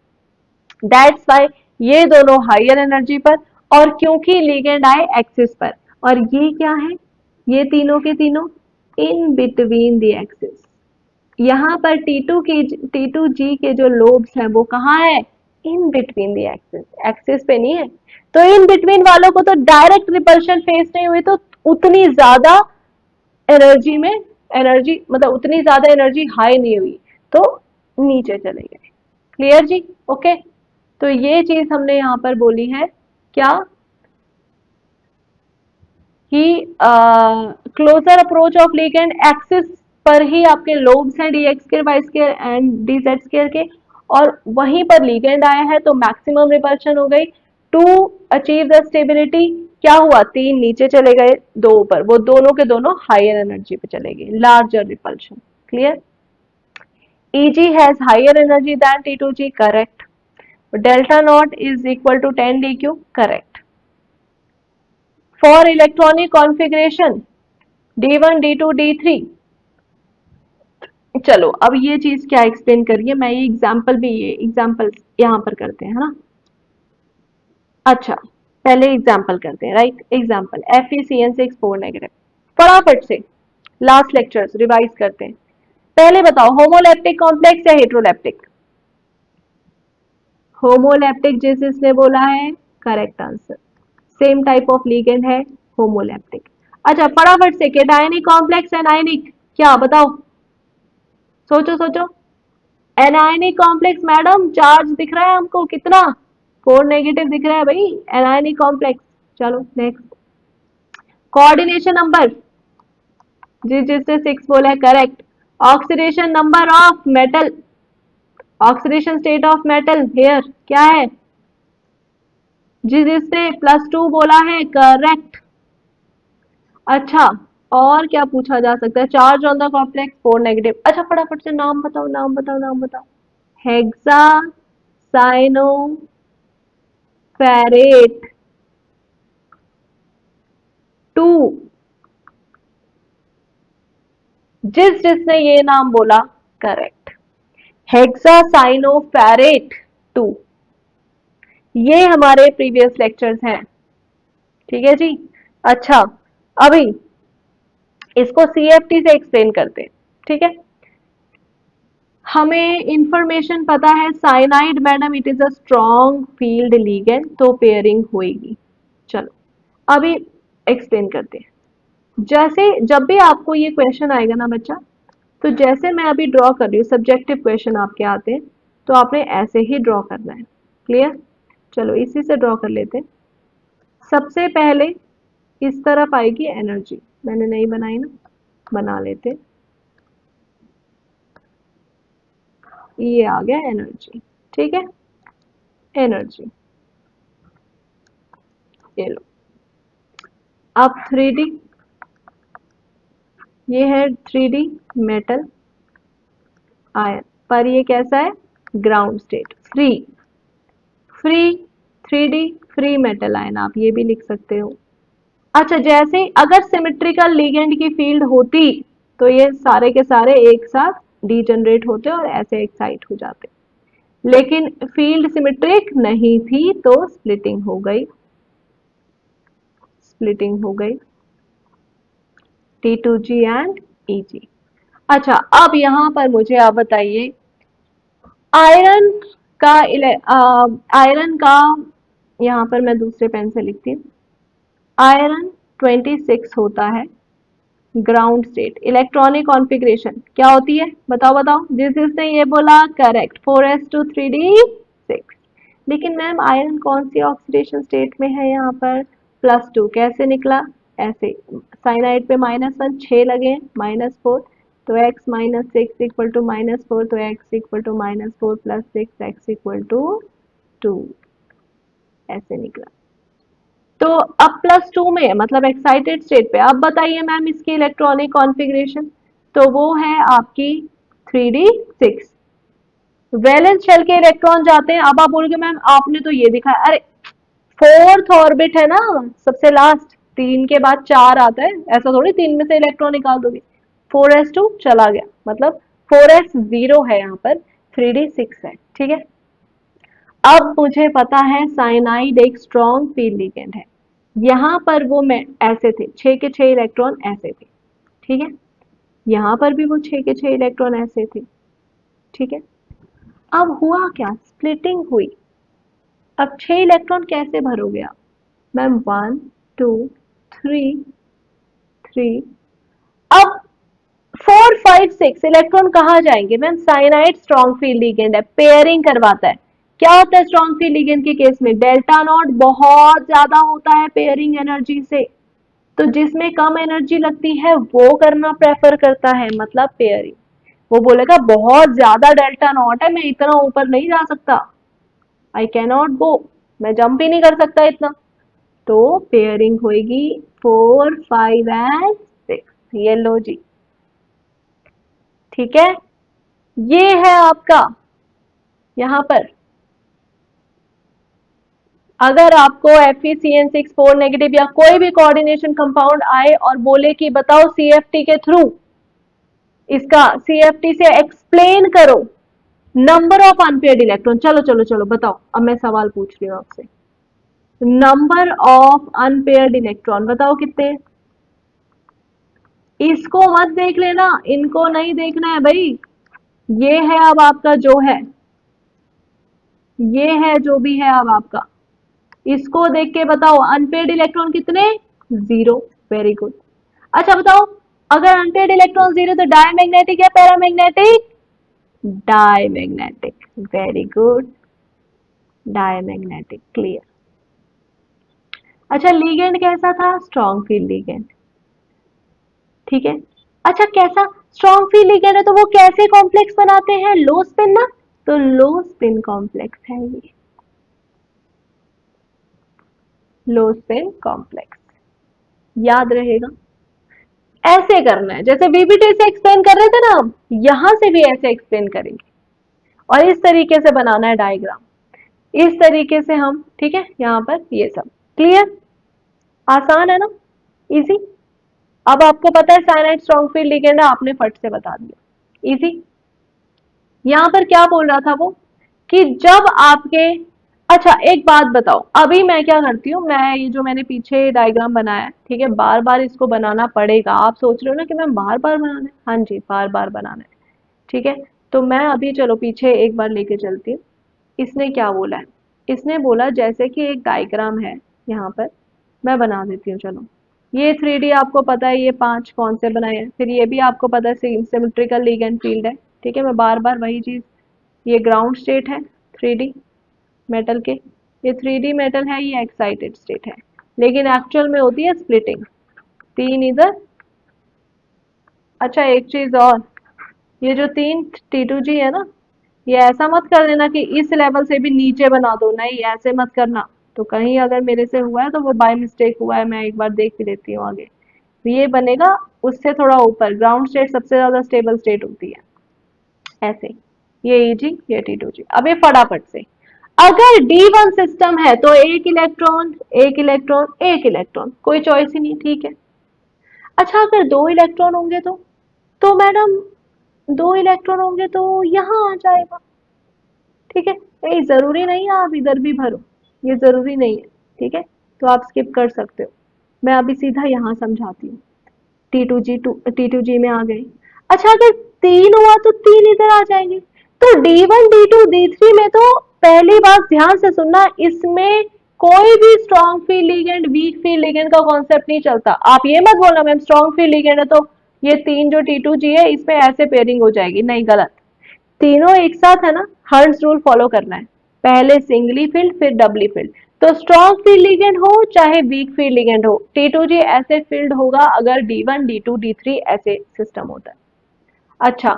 दैट्स वाई ये दोनों हायर एनर्जी पर, और क्योंकि लिगेंड आए एक्सिस पर, और ये क्या है, ये तीनों के तीनों इन बिटवीन द एक्सिस। यहाँ पर T2G के जो लोब्स हैं वो कहाँ है, in between the axis, axis पे नहीं है। तो इन बिटवीन वालों को तो डायरेक्ट रिपल्शन फेस नहीं हुई, तो उतनी ज्यादा एनर्जी में, एनर्जी मतलब उतनी ज्यादा एनर्जी हाई नहीं हुई, तो नीचे चले गए। क्लियर जी, ओके। तो ये चीज हमने यहाँ पर बोली है क्या, कि closer approach of ligand axis पर ही आपके लोब्स हैं, d x square y square and d z square के, और वहीं पर लिगेंड आया है तो मैक्सिमम रिपल्शन हो गई। टू अचीव द स्टेबिलिटी क्या हुआ, तीन नीचे चले गए, दो ऊपर, वो दोनों के दोनों हायर एनर्जी पे चले गए, larger repulsion. Clear. Eg has higher energy than T2G, correct. Delta naught is equal to 10 dq, correct. For electronic configuration D1, D2, D3, चलो अब ये चीज क्या एक्सप्लेन करिए, मैं ये एग्जाम्पल भी, ये एग्जाम्पल यहाँ पर करते हैं, है ना। अच्छा, पहले एग्जाम्पल करते हैं, राइट। एग्जाम्पल FeCN6 4 नेगेटिव, फटाफट से लास्ट लेक्चर्स रिवाइज करते हैं। पहले बताओ, होमोलैप्टिक कॉम्प्लेक्स या हेट्रोलैप्टिक, होमोलैप्टिक जिसने बोला है, correct answer. Same type of ligand है, होमोलैप्टिक। अच्छा फटाफट से, केटायनिक कॉम्प्लेक्स एनायनिक, क्या बताओ, सोचो सोचो। एनायनिक कॉम्प्लेक्स मैडम, चार्ज दिख रहा है हमको कितना, 4 नेगेटिव दिख रहा है भाई, एनायनिक कॉम्प्लेक्स। चलो नेक्स्ट, कोऑर्डिनेशन नंबर, जिसने 6 बोला है, correct. Oxidation number of metal, oxidation state of metal here क्या है, जिसने +2 बोला है, करेक्ट। अच्छा, और क्या पूछा जा सकता है, charge on the complex 4 negative. अच्छा फटाफट से नाम बताओ, नाम बताओ, नाम बताओ। हेक्सा साइनो फेरेट 2, जिसने ये नाम बोला, करेक्ट, हेक्सा साइनो फेरेट 2। ये हमारे प्रीवियस लेक्चर्स हैं, ठीक है जी। अच्छा, अभी इसको CFT से एक्सप्लेन करते हैं, ठीक है। हमें इंफॉर्मेशन पता है, cyanide madam it is a strong field ligand, तो पेयरिंग होएगी। चलो अभी एक्सप्लेन करते हैं। जैसे जब भी आपको ये क्वेश्चन आएगा ना बच्चा, तो जैसे मैं अभी ड्रॉ कर रही हूँ, सब्जेक्टिव क्वेश्चन आपके आते हैं, तो आपने ऐसे ही ड्रॉ करना है। क्लियर। चलो इसी से ड्रॉ कर लेते हैं। सबसे पहले इस तरफ आएगी एनर्जी, मैंने नहीं बनाई ना, बना लेते। ये आ गया एनर्जी, ठीक है, एनर्जी, ये लो। अब 3D, ये है 3D मेटल आयन, पर ये कैसा है, ground state, free, free 3D free metal ion, आप ये भी लिख सकते हो। अच्छा, जैसे अगर सिमेट्रिकल लिगेंड की फील्ड होती, तो ये सारे के सारे एक साथ डीजनरेट होते और ऐसे एक्साइट हो जाते, लेकिन फील्ड सिमेट्रिक नहीं थी तो स्प्लिटिंग हो गई, स्प्लिटिंग हो गई, T2G एंड EG। अच्छा, अब यहां पर मुझे आप बताइए, आयरन का आयरन का, यहां पर मैं दूसरे पेन से लिखती हूँ, आयरन 26 होता है ग्राउंड स्टेट, इलेक्ट्रॉनिक कॉन्फ़िगरेशन क्या होती है, बताओ बताओ, जिसने ये बोला, करेक्ट, 4s2 3d6। लेकिन मैम आयरन कौन सी ऑक्सीडेशन स्टेट में है, यहाँ पर +2 कैसे निकला, ऐसे साइनाइड पे -1 6 लगे, -4, तो x minus six equal to -4, तो x equal to -4 plus 6, x equal to 2, ऐसे निकला। तो अब +2 में मतलब एक्साइटेड स्टेट पे अब बताइए मैम इसकी इलेक्ट्रॉनिक कॉन्फ़िगरेशन, तो वो है आपकी 3d6। वैलेंस शेल के इलेक्ट्रॉन जाते हैं। अब आप बोलोगे मैम आपने तो ये दिखाया, अरे फोर्थ ऑर्बिट है ना, सबसे लास्ट, 3 के बाद 4 आता है, ऐसा थोड़ी 3 में से इलेक्ट्रॉन निकाल दोगे। 4s2 चला गया, मतलब 4s0 है, यहाँ पर 3d6 है, ठीक है। अब मुझे पता है साइनाइड एक स्ट्रॉन्ग फील्ड लिगेंड है, यहाँ पर वो मैं ऐसे थे, 6 के 6 इलेक्ट्रॉन ऐसे थे, ठीक है। यहाँ पर भी वो 6 के 6 इलेक्ट्रॉन ऐसे थे, ठीक है। अब हुआ क्या, स्प्लिटिंग हुई। अब 6 इलेक्ट्रॉन कैसे भरोगे आप मैम, 1 2 3 3, अब 4 5 6 इलेक्ट्रॉन कहाँ जाएंगे ma'am, cyanide strong field ligand है, पेयरिंग करवाता है। क्या होता है स्ट्रॉन्ग फील्ड लिगेंड के केस में, डेल्टा नॉट बहुत ज्यादा होता है पेयरिंग एनर्जी से, तो जिसमें कम एनर्जी लगती है वो करना प्रेफर करता है, मतलब पेयरिंग। वो बोलेगा बहुत ज्यादा डेल्टा नॉट है, मैं इतना ऊपर नहीं जा सकता, आई कैन नॉट गो, मैं जंप ही नहीं कर सकता इतना, तो पेयरिंग होगी 4 5 एंड 6, ये लो जी, ठीक है। ये है आपका यहां पर, अगर आपको FeCN6 4 नेगेटिव या कोई भी कोऑर्डिनेशन कंपाउंड आए और बोले कि बताओ CFT के थ्रू इसका, CFT से एक्सप्लेन करो नंबर ऑफ अनपेयर्ड इलेक्ट्रॉन, चलो चलो चलो बताओ, अब मैं सवाल पूछ रही हूँ आपसे, नंबर ऑफ अनपेयर्ड इलेक्ट्रॉन बताओ कितने। इसको मत देख लेना, इनको नहीं देखना है भाई, ये है अब आपका जो है, ये है जो भी है अब आपका, इसको देख के बताओ अनपेयर्ड इलेक्ट्रॉन कितने, 0, वेरी गुड। अच्छा बताओ, अगर अनपेयर्ड इलेक्ट्रॉन 0 तो डायमैग्नेटिक या paramagnetic, diamagnetic, very good, diamagnetic, clear. अच्छा लिगेंड कैसा था, स्ट्रॉन्ग फील्ड लिगेंड, ठीक है। अच्छा कैसा स्ट्रॉन्ग फील्ड लिगेंड है तो वो कैसे कॉम्प्लेक्स बनाते हैं, लो स्पिन ना, तो लो स्पिन कॉम्प्लेक्स है ये, लो स्पिन कॉम्प्लेक्स, याद रहेगा। ऐसे करना है जैसे वीबीटी से एक्सप्लेन कर रहे थे ना, हम यहां से भी ऐसे एक्सप्लेन करेंगे और इस तरीके से बनाना है डायग्राम, इस तरीके से हम, ठीक है। यहाँ पर ये सब क्लियर, आसान है ना, इजी। अब आपको पता है साइनाइड स्ट्रॉन्ग फील्ड लिगेंड है, आपने फट से बता दिया, इजी। यहाँ पर क्या बोल रहा था वो, कि जब आपके, अच्छा एक बात बताओ, अभी मैं क्या करती हूँ, मैं ये जो मैंने पीछे डायग्राम बनाया है, ठीक है, बार बार इसको बनाना पड़ेगा, आप सोच रहे हो ना कि मैं बार बार बनाना है, हाँ जी बार बार बनाना है, ठीक है। तो मैं अभी चलो पीछे एक बार लेके चलती हूँ, इसने क्या बोला है, इसने बोला जैसे कि एक डायग्राम है यहाँ पर, मैं बना देती हूँ चलो। ये 3D आपको पता है, ये 5 कौन से बनाए हैं, फिर ये भी आपको पता है सिमेट्रिकल लिगेंड फील्ड है, ठीक है। मैं बार बार वही चीज, ये ग्राउंड स्टेट है 3D मेटल के, ये 3D मेटल है, ये एक्साइटेड स्टेट है, लेकिन एक्चुअल में होती है स्प्लिटिंग, 3 इधर। अच्छा एक चीज और, ये जो 3 T2G है ना, ये ऐसा मत कर देना कि इस लेवल से भी नीचे बना दो, नहीं ऐसे मत करना, तो कहीं अगर मेरे से हुआ है तो वो बाय मिस्टेक हुआ है, मैं एक बार देख भी लेती हूँ आगे। ये बनेगा उससे थोड़ा ऊपर, ग्राउंड स्टेट सबसे ज्यादा स्टेबल स्टेट होती है, ऐसे, ये Eg ये T2G। अब ये फटाफट से, अगर D1 सिस्टम है तो एक इलेक्ट्रॉन एक इलेक्ट्रॉन एक इलेक्ट्रॉन, कोई चॉइस ही नहीं, ठीक है। अच्छा अगर 2 इलेक्ट्रॉन होंगे तो मैडम 2 इलेक्ट्रॉन होंगे तो यहाँ आ जाएगा, ठीक है। ये जरूरी नहीं है आप इधर भी भरो, ये जरूरी नहीं है, ठीक है, तो आप स्किप कर सकते हो, मैं अभी सीधा यहाँ समझाती हूँ। T2G में आ गए। अच्छा अगर 3 हुआ तो 3 इधर आ जाएंगे, तो D1 D2 D3 में तो पहली बात ध्यान से सुनना, इसमें कोई भी strong field ligand weak field ligand का कॉन्सेप्ट नहीं चलता। आप ये मत बोलना मैम स्ट्रॉन्ग फील्ड लिगेंड है तो ये 3 जो T2G है इसमें ऐसे पेयरिंग हो जाएगी, नहीं गलत, तीनों एक साथ है ना, हर्ट्ज रूल फॉलो करना है, पहले सिंगली फील्ड फिर डबली फील्ड। तो स्ट्रॉन्ग फील्ड लिगेंड हो चाहे वीक फील्ड लिगेंड हो, T2G ऐसे फील्ड होगा अगर D1 D2 D3 ऐसे सिस्टम होता है, अच्छा,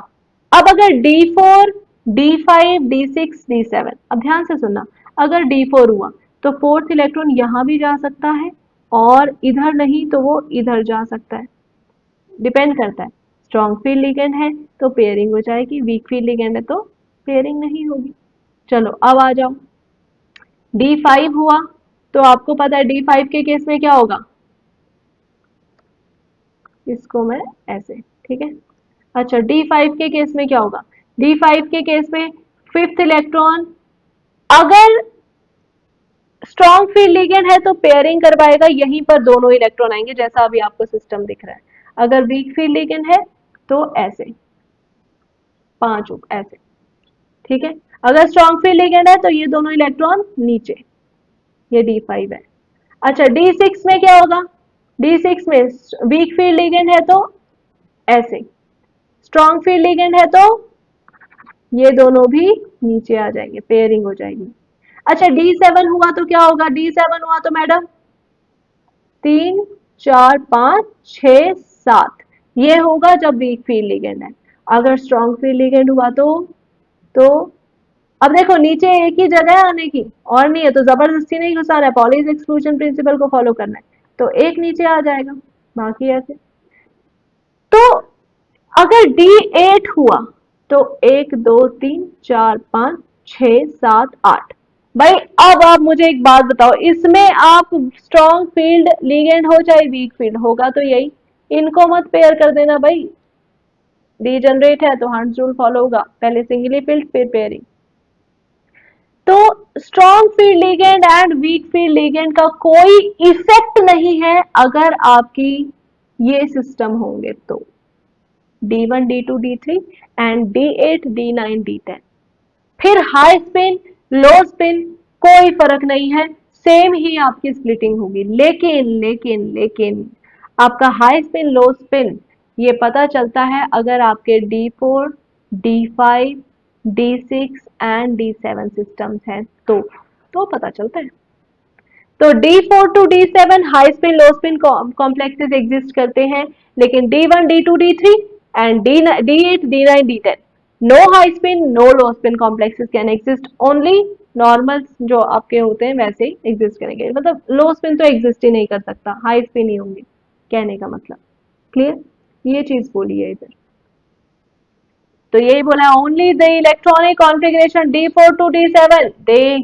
अब अगर D4, D5, D6, D7, अब ध्यान से सुनना, अगर D4 हुआ तो फोर्थ इलेक्ट्रॉन यहां भी जा सकता है और इधर नहीं तो वो इधर जा सकता है, डिपेंड करता है। स्ट्रॉन्ग फील्ड लिगेंड है तो पेयरिंग हो जाएगी, वीक फील्ड लिगेंड है तो पेयरिंग नहीं होगी। चलो अब आ जाओ, D5 हुआ तो आपको पता है D5 के केस में क्या होगा, इसको मैं ऐसे, ठीक है। अच्छा, D5 के केस में क्या होगा, D5 के केस में फिफ्थ इलेक्ट्रॉन अगर स्ट्रॉन्ग फील्ड लिगेंड है तो पेयरिंग करवाएगा, यहीं पर दोनों इलेक्ट्रॉन आएंगे जैसा अभी आपको सिस्टम दिख रहा है। अगर वीक फील्ड लिगेंड है तो ऐसे पांच ऐसे, ठीक है। अगर स्ट्रॉन्ग फील्ड लिगेंड है तो ये दोनों इलेक्ट्रॉन नीचे, ये D5 है। अच्छा, D6 में क्या होगा, D6 में वीक फील्ड लिगेंड है तो ऐसे, स्ट्रॉन्ग फील्ड लिगेंड है तो ये दोनों भी नीचे आ जाएंगे, पेयरिंग हो जाएगी। अच्छा, D7 हुआ तो क्या होगा, D7 हुआ तो मैडम 3, 4, 5, 6, 7, ये होगा जब वीक फील्ड लिगेंड है। अगर स्ट्रॉन्ग फील्ड लिगेंड हुआ तो अब देखो नीचे एक ही जगह है आने की और नहीं है तो जबरदस्ती नहीं घुसाना है, पॉलीज एक्सक्लूजन प्रिंसिपल को फॉलो करना है, तो एक नीचे आ जाएगा, बाकी ऐसे। तो अगर D8 हुआ तो 1, 2, 3, 4, 5, 6, 7, 8। भाई अब आप मुझे एक बात बताओ, इसमें आप स्ट्रॉन्ग फील्ड लिगेंड हो चाहे वीक फील्ड, होगा तो यही, इनको मत पेयर कर देना भाई, डीजनरेट है तो हंट्स रूल फॉलो होगा, पहले सिंगली फील्ड फिर पेयरिंग। तो strong field ligand and weak field ligand का कोई इफेक्ट नहीं है अगर आपकी ये सिस्टम होंगे तो, D1, D2, D3 and D8, D9, D10। फिर हाई स्पिन, लो स्पिन, कोई फर्क नहीं है, सेम ही आपकी स्प्लिटिंग होगी। लेकिन आपका हाई स्पिन लो स्पिन ये पता चलता है अगर आपके D4, D5, D6 and D7 systems हैं तो पता चलता है। तो D4 to D7 high spin low spin complexes exist करते हैं, लेकिन D1, D2, D3 and D8, D9, D10 no high spin no low spin complexes can exist, only normal जो आपके होते हैं वैसे ही एग्जिस्ट करेंगे, मतलब लो स्पिन तो एग्जिस्ट ही नहीं कर सकता, हाई स्पिन ही होंगे, कहने का मतलब क्लियर, ये चीज बोली है इधर। तो यही बोला, only the electronic configuration D4 to D7 they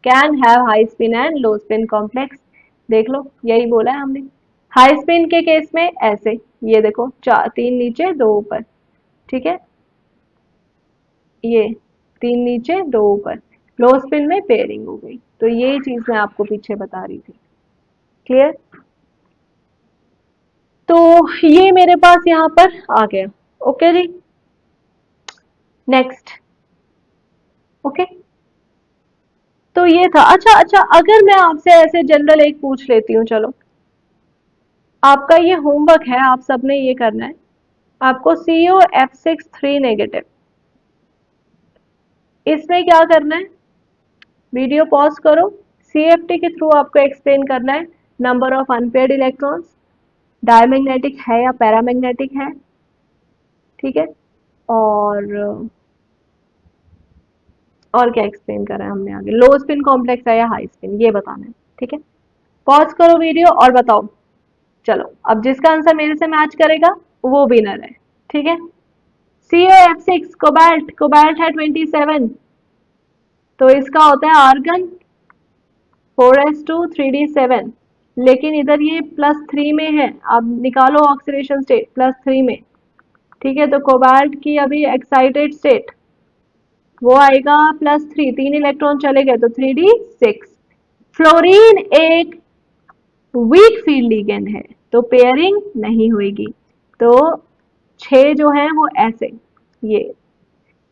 can have high spin and low spin complex, देख लो यही बोला है हमने। हाई स्पिन के केस में ऐसे, ये देखो चार, तीन नीचे दो ऊपर, ठीक है, ये तीन नीचे दो ऊपर, लो स्पिन में पेयरिंग हो गई, तो ये चीज मैं आपको पीछे बता रही थी, क्लियर। तो ये मेरे पास यहाँ पर आ गया, ओके जी, नेक्स्ट, ओके। तो ये था। अच्छा अच्छा, अगर मैं आपसे ऐसे जनरल एक पूछ लेती हूँ, चलो आपका ये होमवर्क है, आप सबने ये करना है, आपको COF6 3 नेगेटिव, इसमें क्या करना है, वीडियो पॉज करो, CFT के थ्रू आपको एक्सप्लेन करना है number of unpaired electrons, diamagnetic है या पैरामैग्नेटिक है, ठीक है, और क्या एक्सप्लेन करा है हमने आगे, लो स्पिन कॉम्प्लेक्स है या हाई स्पिन, ये बताना है, ठीक है। पॉज करो वीडियो और बताओ, चलो अब जिसका आंसर मेरे से मैच करेगा वो विनर है, ठीक है। COF6 कोबाल्ट, कोबाल्ट है 27, तो इसका होता है आर्गन 4s2 3d7, लेकिन इधर ये +3 में है, अब निकालो ऑक्सीडेशन स्टेट +3 में, ठीक है। तो कोबाल्ट की अभी एक्साइटेड स्टेट वो आएगा +3, 3 इलेक्ट्रॉन चले गए तो 3d6। फ्लोरीन एक वीक फील्ड लिगेंड है तो पेयरिंग नहीं होगी, तो 6 जो है वो ऐसे, ये।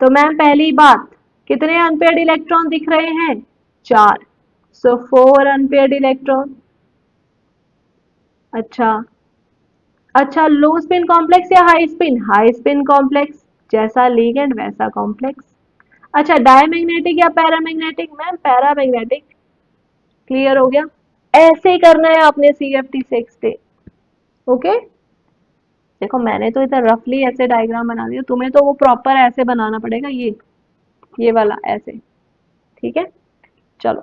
तो मैम पहली बात, कितने अनपेयर्ड इलेक्ट्रॉन दिख रहे हैं, 4, सो 4 अनपेयर्ड इलेक्ट्रॉन। अच्छा अच्छा, लो स्पिन कॉम्प्लेक्स या high spin, high spin complex, जैसा लिगेंड वैसा कॉम्प्लेक्स। अच्छा, डायमैग्नेटिक या पैरामैग्नेटिक, मैम पैरामैग्नेटिक, क्लियर हो गया। ऐसे ही करना है आपने CFT6 पे, ओके। देखो मैंने तो इधर रफली ऐसे डायग्राम बना दिया, तुम्हें तो वो प्रॉपर ऐसे बनाना पड़ेगा, ये वाला ऐसे। ठीक है, चलो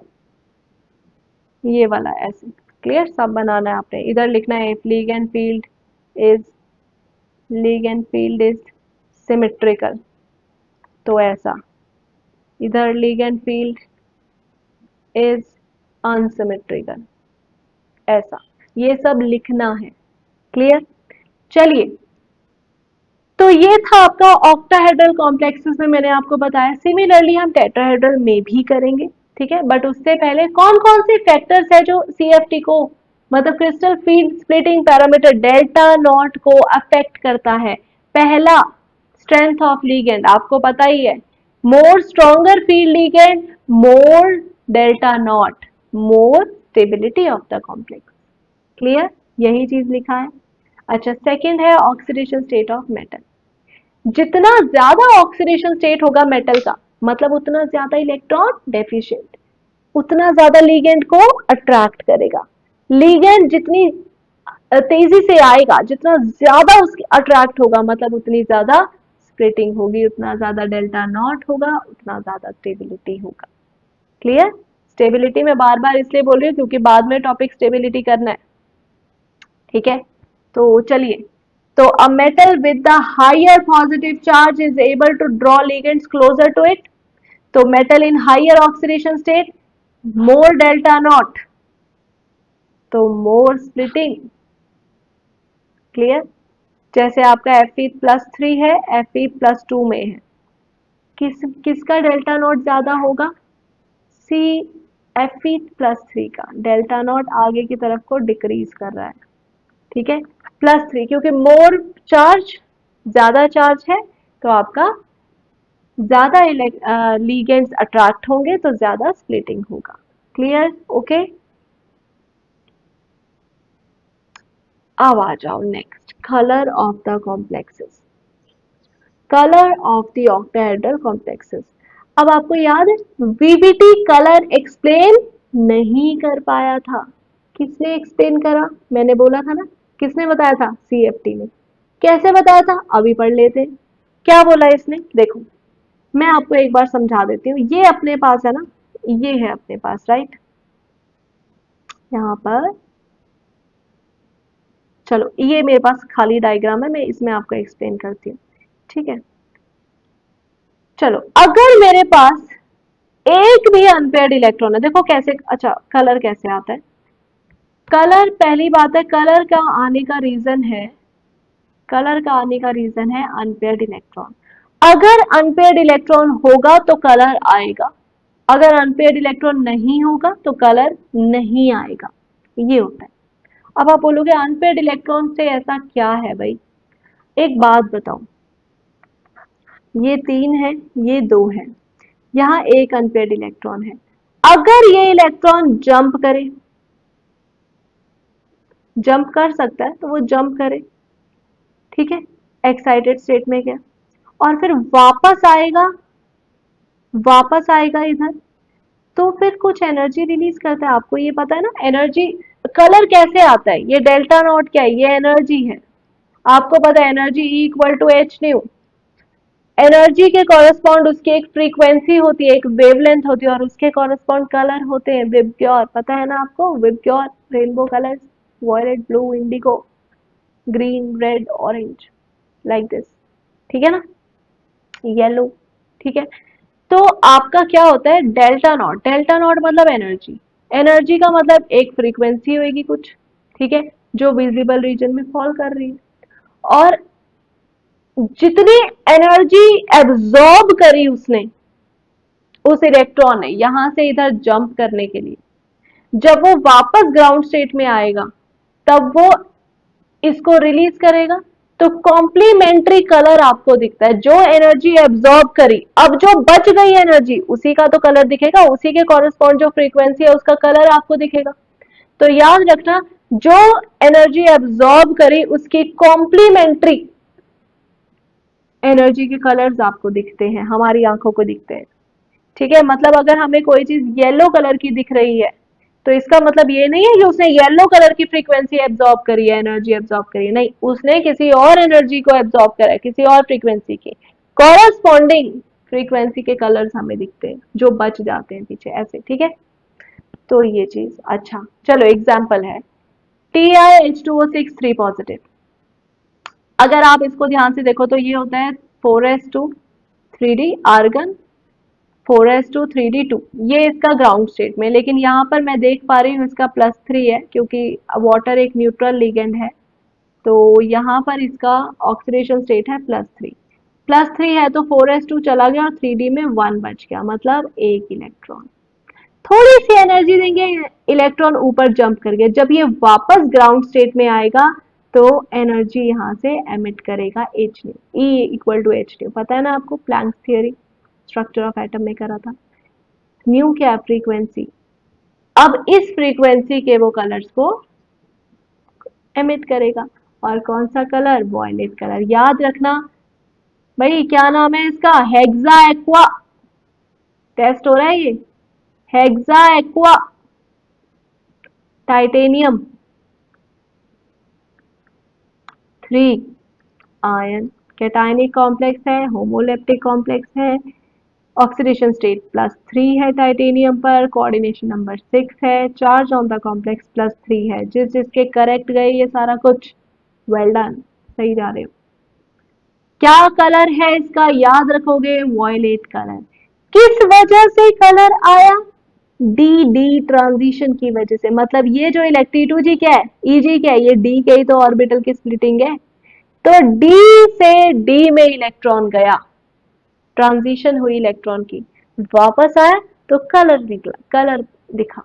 ये वाला ऐसे। क्लियर, सब बनाना है आपने। इधर लिखना है if is league and field is symmetrical, तो ऐसा। इधर league and field is unsymmetrical, ऐसा। ये सब लिखना है। क्लियर, चलिए। तो ये था आपका ऑक्टाहेड्रल कॉम्प्लेक्सेस में मैंने आपको बताया। सिमिलरली हम टेट्राहेड्रल में भी करेंगे, ठीक है। बट उससे पहले कौन कौन से फैक्टर्स है जो सीएफटी को, मतलब crystal field splitting parameter delta not को अफेक्ट करता है। पहला, स्ट्रेंथ ऑफ लिगेंड, आपको पता ही है। More stronger field ligand, more delta not, more stability of the complex. Clear, यही चीज लिखा है। अच्छा, सेकंड है ऑक्सीडेशन स्टेट ऑफ मेटल। जितना ज्यादा ऑक्सीडेशन स्टेट होगा मेटल का, मतलब उतना ज्यादा इलेक्ट्रॉन डेफिशिएंट, उतना ज्यादा लीगेंड को अट्रैक्ट करेगा। लीगेंड जितनी तेजी से आएगा, जितना ज्यादा उसकी अट्रैक्ट होगा, मतलब उतनी ज्यादा स्प्लिटिंग होगी, उतना ज्यादा डेल्टा नॉट होगा, उतना ज्यादा स्टेबिलिटी होगा। क्लियर, स्टेबिलिटी में बार बार इसलिए बोल रही हूँ क्योंकि बाद में टॉपिक स्टेबिलिटी करना है। ठीक है, तो चलिए। तो a metal with the higher positive charge is able to draw ligands closer to it. तो metal in higher oxidation state, more delta naught, तो more splitting। क्लियर, जैसे आपका Fe+3 है, Fe+2 में है, किसका डेल्टा नॉट ज्यादा होगा? सी, Fe+3 का डेल्टा नॉट आगे की तरफ को डिक्रीज कर रहा है। ठीक है, +3, क्योंकि मोर चार्ज, ज्यादा चार्ज है, तो आपका ज्यादा लीगेंड्स अट्रैक्ट होंगे तो ज्यादा स्प्लिटिंग होगा। Clear, okay. अब आ जाओ next, colour of the complexes. Colour of the octahedral complexes. अब आपको याद है वीबीटी कलर एक्सप्लेन नहीं कर पाया था। किसने एक्सप्लेन करा? मैंने बोला था ना। किसने बताया था? सीएफटी ने। कैसे बताया था? अभी पढ़ लेते हैं। क्या बोला इसने, देखो मैं आपको एक बार समझा देती हूँ। ये अपने पास है ना, ये है अपने पास, राइट। यहाँ पर चलो, ये मेरे पास खाली डायग्राम है, मैं इसमें आपको एक्सप्लेन करती हूँ। ठीक है, चलो अगर मेरे पास एक भी अनपेयर्ड इलेक्ट्रॉन है, देखो कैसे, अच्छा कलर कैसे आता है। कलर, पहली बात है, कलर का आने का रीजन है, कलर का आने का रीजन है अनपेयर्ड इलेक्ट्रॉन। अगर अनपेयर्ड इलेक्ट्रॉन होगा तो कलर आएगा, अगर अनपेयर्ड इलेक्ट्रॉन नहीं होगा तो कलर नहीं आएगा। ये होता है। अब आप बोलोगे अनपेयर्ड इलेक्ट्रॉन से ऐसा क्या है भाई? एक बात बताओ, ये 3 है, ये 2 है, यहाँ एक अनपेयर्ड इलेक्ट्रॉन है। अगर ये इलेक्ट्रॉन जंप करे, जंप कर सकता है तो वो जंप करे, ठीक है, एक्साइटेड स्टेट में गया, और फिर वापस आएगा इधर, तो फिर कुछ एनर्जी रिलीज करता है। आपको ये पता है ना एनर्जी। कलर कैसे आता है? ये डेल्टा नॉट क्या है? ये एनर्जी है। आपको पता है एनर्जी E=H²। एनर्जी के कॉरेस्पॉन्ड उसकी एक फ्रीक्वेंसी होती है, एक वेवलेंथ होती है, और उसके कॉरेस्पॉन्ड कलर होते हैं विबग्योर। पता है ना आपको VIBGYOR? Rainbow colours, violet, blue, indigo, green, red, orange, like this. ठीक है ना, येलो। ठीक है, तो आपका क्या होता है? Delta nought. डेल्टा नॉट मतलब एनर्जी। एनर्जी का मतलब एक फ्रीक्वेंसी होगी कुछ, ठीक है, जो विजिबल रीजन में फॉल कर रही है। और जितनी एनर्जी एब्जॉर्ब करी उसने, उस इलेक्ट्रॉन ने, यहां से इधर जंप करने के लिए, जब वो वापस ग्राउंड स्टेट में आएगा तब वो इसको रिलीज करेगा, तो कॉम्प्लीमेंट्री कलर आपको दिखता है। जो एनर्जी एब्जॉर्ब करी, अब जो बच गई एनर्जी, उसी का तो कलर दिखेगा, उसी के कॉरेस्पॉन्ड जो फ्रीक्वेंसी है उसका कलर आपको दिखेगा। तो याद रखना, जो एनर्जी एब्जॉर्ब करी उसकी कॉम्प्लीमेंट्री एनर्जी के कलर्स आपको दिखते हैं, हमारी आंखों को दिखते हैं। ठीक है, मतलब अगर हमें कोई चीज येलो कलर की दिख रही है तो इसका मतलब ये नहीं है कि उसने येलो कलर की फ्रीक्वेंसी एब्जॉर्ब करी है, एनर्जी एब्जॉर्ब करी है, नहीं, उसने किसी और एनर्जी को एब्जॉर्ब करा है, किसी और फ्रीक्वेंसी की कॉरस्पॉन्डिंग फ्रीक्वेंसी के कलर्स हमें दिखते हैं जो बच जाते हैं पीछे ऐसे, ठीक है। तो ये चीज, अच्छा चलो एग्जाम्पल है TiH2O6 3 पॉजिटिव। अगर आप इसको ध्यान से देखो तो ये होता है 4s2 3d argon 4s2 3d2, ये इसका ग्राउंड स्टेट में, लेकिन यहाँ पर मैं देख पा रही हूँ इसका +3 है क्योंकि वाटर एक न्यूट्रल लिगेंड है, तो यहाँ पर इसका ऑक्सीडेशन स्टेट है +3 है, तो 4s2 चला गया और 3d में 1 बच गया, मतलब एक इलेक्ट्रॉन। थोड़ी सी एनर्जी देंगे, इलेक्ट्रॉन ऊपर जंप कर गया, जब ये वापस ग्राउंड स्टेट में आएगा तो एनर्जी यहाँ से एमिट करेगा H न्यू, E=H न्यू, पता है ना आपको, Planck's theory structure of atom में करा था। न्यू क्या फ्रीक्वेंसी, अब इस फ्रीक्वेंसी के वो कलर्स को एमिट करेगा, और कौन सा कलर, वॉयलेट कलर। याद रखना भाई, क्या नाम है इसका, हेक्सा एक्वा, टेस्ट हो रहा है ये, hexa aqua titanium 3 ion cationic complex है, होमोलेप्टिक कॉम्प्लेक्स है, ऑक्सीडेशन स्टेट +3 है टाइटेनियम पर, कोऑर्डिनेशन नंबर 6 है, चार्ज ऑन द कॉम्प्लेक्स +3 है। जिस जिसके करेक्ट गए ये सारा कुछ, वेल डन, सही जा रहे हो। क्या कलर है इसका, याद रखोगे, वॉयलेट कलर। किस वजह से कलर आया, डी डी ट्रांजिशन की वजह से, मतलब ये जो इलेक्ट्री2G क्या है, Eg क्या है, ये डी के ही तो ऑर्बिटल की स्प्लिटिंग है, तो डी से डी में इलेक्ट्रॉन गया, ट्रांजिशन हुई इलेक्ट्रॉन की, वापस आया तो कलर निकला, कलर दिखा,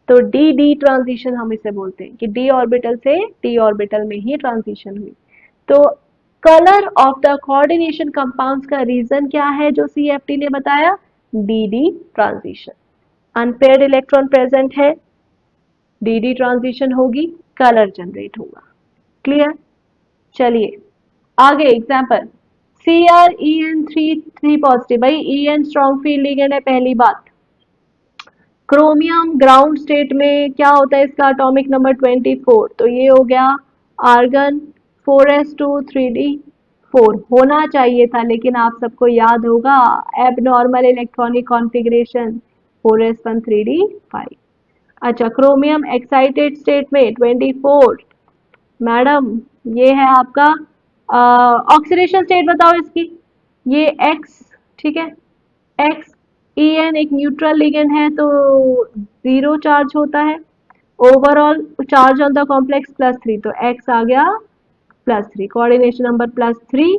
तो डी डी ट्रांजिशन हम इसे बोलते हैं कि डी ऑर्बिटल से डी ऑर्बिटल में ही ट्रांजिशन हुई। तो colour of the coordination compounds का रीजन क्या है जो CFT ने बताया, D D transition, unpaired electron present है, डी डी ट्रांजिशन होगी, कलर जनरेट होगा। क्लियर, चलिए आगे एग्जाम्पल, CrEn3 पॉजिटिव, भाई En स्ट्रॉन्ग फील्ड लिगेंड है, पहली बात। क्रोमियम ग्राउंड स्टेट में क्या होता है इसका एटॉमिक नंबर 24, तो ये हो गया आर्गन 4s2 3d4 होना चाहिए था, लेकिन आप सबको याद होगा abnormal electronic configuration 4s1 3d5। अच्छा, क्रोमियम एक्साइटेड स्टेट में 24, मैडम ये है आपका ऑक्सीडेशन स्टेट, बताओ इसकी, ये X, ठीक है, X En एक न्यूट्रल लिगेंड है तो 0 चार्ज होता है, overall charge on the complex +3, तो X आ गया +3, कोऑर्डिनेशन नंबर +3,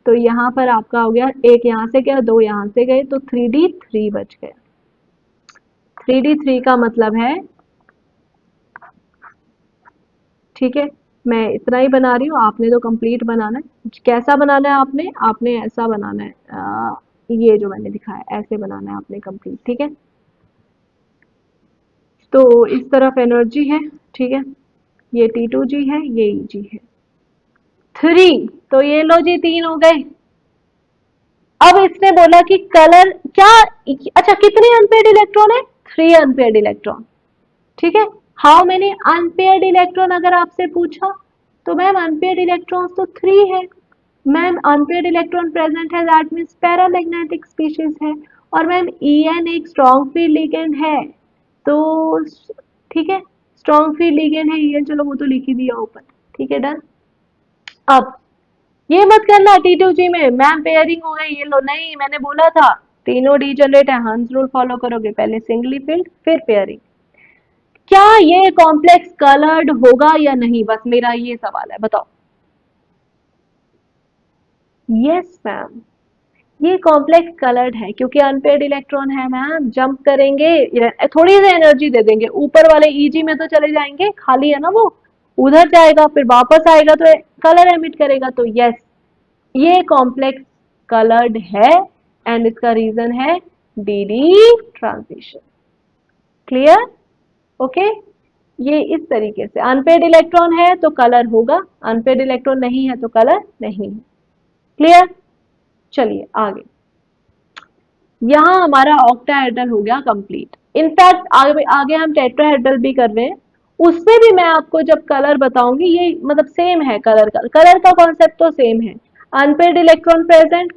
तो यहाँ पर आपका हो गया, एक यहाँ से गया, 2 यहाँ से गए, तो 3d3 बच गया। 3d3 का मतलब है, ठीक है, मैं इतना ही बना रही हूँ, आपने तो कंप्लीट बनाना है। कैसा बनाना है आपने, आपने ऐसा बनाना है, ये जो मैंने दिखाया ऐसे बनाना है आपने कंप्लीट, ठीक है। तो इस तरफ एनर्जी है, ठीक है, ये T2G है, ये Eg है, 3, तो ये लो जी 3 हो गए। अब इसने बोला कि कलर क्या, अच्छा कितने अनपेयर्ड इलेक्ट्रॉन है, 3 अनपेयर्ड इलेक्ट्रॉन, ठीक है। हाउ मेनी अनपेयर्ड इलेक्ट्रॉन अगर आपसे पूछा, तो मैम अनपेयर्ड इलेक्ट्रॉन्स तो 3 है, मैम अनपेयर्ड इलेक्ट्रॉन प्रेजेंट है, दैट मीन्स पैरामैग्नेटिक स्पीशीज है, और मैम En एक स्ट्रॉन्ग फील्ड लिगेंड है, तो ठीक है, स्ट्रॉन्ग फील्ड लिगेंड है En, चलो वो तो लिख ही दिया ऊपर, ठीक है, डन। अब ये मत करना T2G में मैम पेयरिंग हो गई, ये लो, नहीं, मैंने बोला था तीनों डी जनरेट है, हंस रूल फॉलो करोगे, पहले सिंगली फील्ड फिर पेयरिंग। क्या ये कॉम्प्लेक्स कलर्ड होगा या नहीं, बस मेरा ये सवाल है, बताओ। यस मैम, ये कॉम्प्लेक्स कलर्ड है क्योंकि अनपेयर्ड इलेक्ट्रॉन है मैम, जंप करेंगे, थोड़ी सी एनर्जी दे देंगे, ऊपर वाले Eg में तो चले जाएंगे, खाली है ना वो, उधर जाएगा फिर वापस आएगा तो कलर एमिट करेगा, तो यस ये कॉम्प्लेक्स कलर्ड है, एंड इसका रीजन है D D transition. Clear, okay. ये इस तरीके से, अनपेयर्ड इलेक्ट्रॉन है तो कलर होगा, अनपेयर्ड इलेक्ट्रॉन नहीं है तो कलर नहीं है। क्लियर, चलिए आगे, यहां हमारा ऑक्टाहेड्रल हो गया कंप्लीट। इनफैक्ट आगे हम टेट्राहेड्रल भी कर रहे हैं, उसमें भी मैं आपको जब कलर बताऊंगी, ये मतलब सेम है, कलर का कॉन्सेप्ट तो सेम है। अनपेड इलेक्ट्रॉन प्रेजेंट,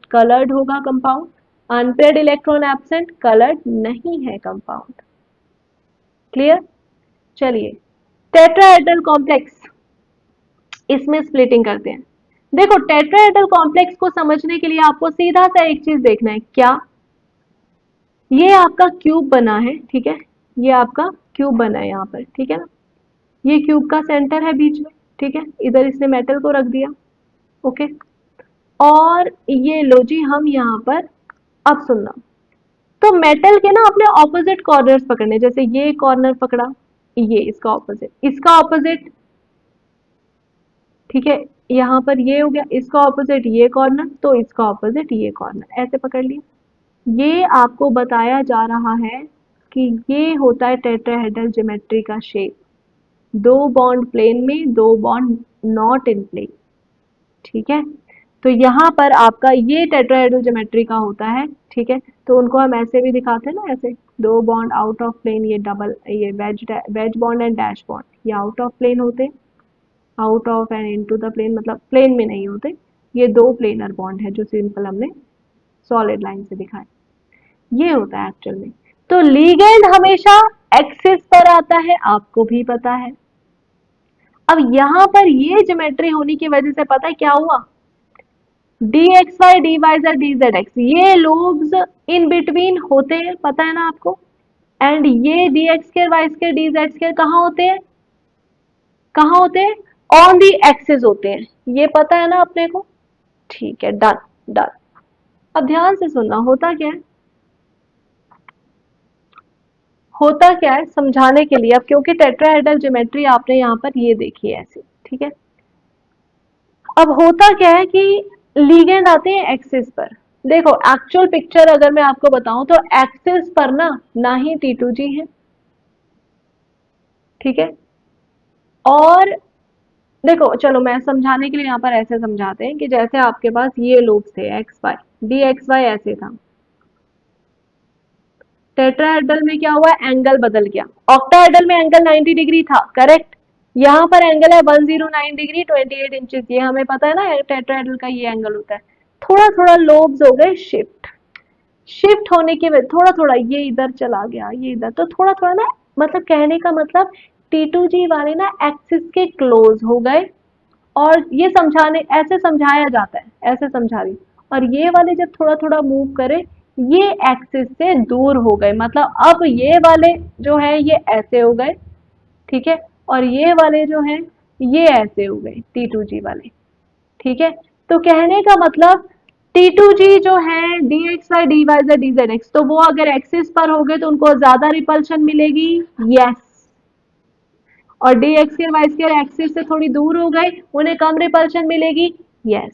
कलर्ड होगा compound, unpaired electron absent, coloured नहीं है कंपाउंड। क्लियर? चलिए, टेट्राहेड्रल कॉम्प्लेक्स, इसमें स्प्लिटिंग करते हैं। देखो, टेट्राहेड्रल कॉम्प्लेक्स को समझने के लिए आपको सीधा सा एक चीज देखना है, क्या? ये आपका क्यूब बना है, ठीक है, ये आपका क्यूब बना है यहाँ पर, ठीक है ना, ये क्यूब का सेंटर है बीच में, ठीक है, इधर इसने मेटल को रख दिया, ओके, और ये लो जी हम यहाँ पर, अब सुनना, तो मेटल के ना अपने ऑपोजिट कॉर्नर्स पकड़ने, जैसे ये कॉर्नर पकड़ा, ये इसका ऑपोजिट, ठीक है, यहाँ पर ये हो गया, इसका ऑपोजिट ये कॉर्नर, तो इसका ऑपोजिट ये कॉर्नर, ऐसे पकड़ लिया। ये आपको बताया जा रहा है कि ये होता है टेट्राहेड्रल ज्योमेट्री का शेप, दो बॉन्ड प्लेन में, दो बॉन्ड नॉट इन प्लेन, ठीक है। तो यहाँ पर आपका ये टेट्राहेड्रल ज्योमेट्री का होता है, ठीक है, तो उनको हम ऐसे भी दिखाते हैं ना, ऐसे दो बॉन्ड आउट ऑफ प्लेन, ये डबल, ये wedge bond and dash bond, ये आउट ऑफ प्लेन होते हैं, out of and into the plane, मतलब प्लेन में नहीं होते, ये दो प्लेनर बॉन्ड है जो सिंपल हमने सॉलिड लाइन से दिखाया, ये होता है एक्चुअल में। तो लीगेंड हमेशा एक्सिस पर आता है, आपको भी पता है। अब यहां पर ये ज्योमेट्री होने की वजह से पता है क्या हुआ, d x y, d y z, d z x, ये लोब्स इन बिटवीन होते हैं, पता है ना आपको, एंड ये d x square, y square, d z square कहाँ होते हैं, कहाँ होते हैं, ऑन दी एक्सिस होते हैं, ये पता है ना अपने को, ठीक है, डन डन। अब ध्यान से सुनना, होता क्या है, होता क्या है समझाने के लिए, अब क्योंकि टेट्राहेड्रल ज्योमेट्री आपने यहाँ पर ये देखी है ऐसे, ठीक है, अब होता क्या है कि लीगेंड आते हैं एक्सिस पर। देखो, एक्चुअल पिक्चर अगर मैं आपको बताऊं तो एक्सिस पर ना ही T2G है, ठीक है, और देखो चलो मैं समझाने के लिए यहाँ पर ऐसे समझाते हैं कि जैसे आपके पास ये लोब्स थे x y, d x y ऐसे था, टेट्राहेड्रल में क्या हुआ, एंगल बदल गया, ऑक्टाहेड्रल में एंगल 90 डिग्री था, करेक्ट, यहाँ पर एंगल है 109 डिग्री 28 इंचेस, ये हमें पता है ना टेट्राहेड्रल का ये एंगल होता है। थोड़ा थोड़ा लोब्स हो गए शिफ्ट, शिफ्ट होने की वजह, थोड़ा थोड़ा ये इधर चला गया, ये इधर, तो थोड़ा थोड़ा ना, मतलब कहने का मतलब T2G वाले ना एक्सिस के क्लोज हो गए, और ये समझाने, ऐसे समझाया जाता है, ऐसे समझा रही, और ये वाले जब थोड़ा थोड़ा मूव करे, ये एक्सिस से दूर हो गए, मतलब अब ये वाले जो है ये ऐसे हो गए, ठीक है, और ये वाले जो हैं ये ऐसे हो गए, T2G वाले, ठीक है। तो कहने का मतलब T2G जो है d x y, d y z, d z x, तो वो अगर एक्सिस पर हो गए तो उनको ज्यादा रिपल्शन मिलेगी, यस, और d x square, y square axis से थोड़ी दूर हो गए, उन्हें कम रिपल्शन मिलेगी, यस,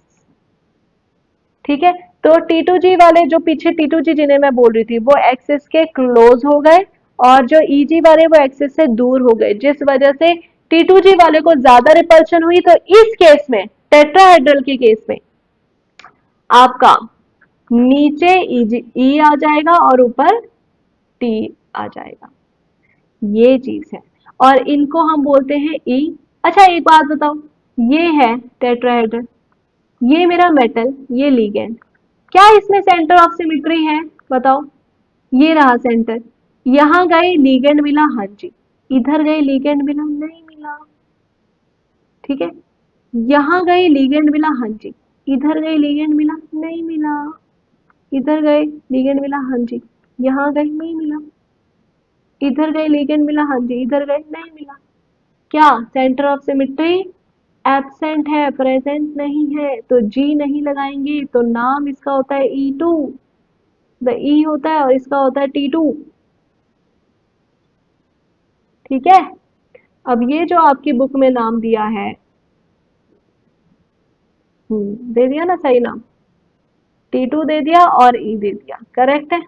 ठीक है। तो T2G वाले जो पीछे T2G जिन्हें मैं बोल रही थी, वो एक्सिस के क्लोज हो गए, और जो EG वाले वो एक्सिस से दूर हो गए, जिस वजह से T2G वाले को ज्यादा रिपल्शन हुई। तो इस केस में, टेट्राहेड्रल के केस में, आपका नीचे E आ जाएगा और ऊपर T आ जाएगा, ये चीज है, और इनको हम बोलते हैं E। अच्छा एक बात बताओ, ये है टेट्राहेड्रल, ये मेरा मेटल, ये लिगेंड, क्या इसमें सेंटर ऑफ सिमिट्री है, बताओ, ये रहा सेंटर, यहां गए लिगेंड मिला, हाँ जी, इधर गए लिगेंड मिला, नहीं मिला, ठीक है, यहां गए लिगेंड मिला, हाँ जी, इधर गए लिगेंड मिला, नहीं मिला, इधर गए लिगेंड मिला, हाँ जी, यहां गए नहीं मिला, इधर गए लिगेंड मिला, हाँ जी, इधर गए नहीं मिला, क्या सेंटर ऑफ सिमिट्री एब्सेंट है, प्रेजेंट नहीं है, तो जी नहीं लगाएंगे, तो नाम इसका होता है E2, द ई होता है, और इसका होता है T2, ठीक है। अब ये जो आपकी बुक में नाम दिया है, दे दिया ना सही नाम, T2 दे दिया और E दे दिया, करेक्ट है।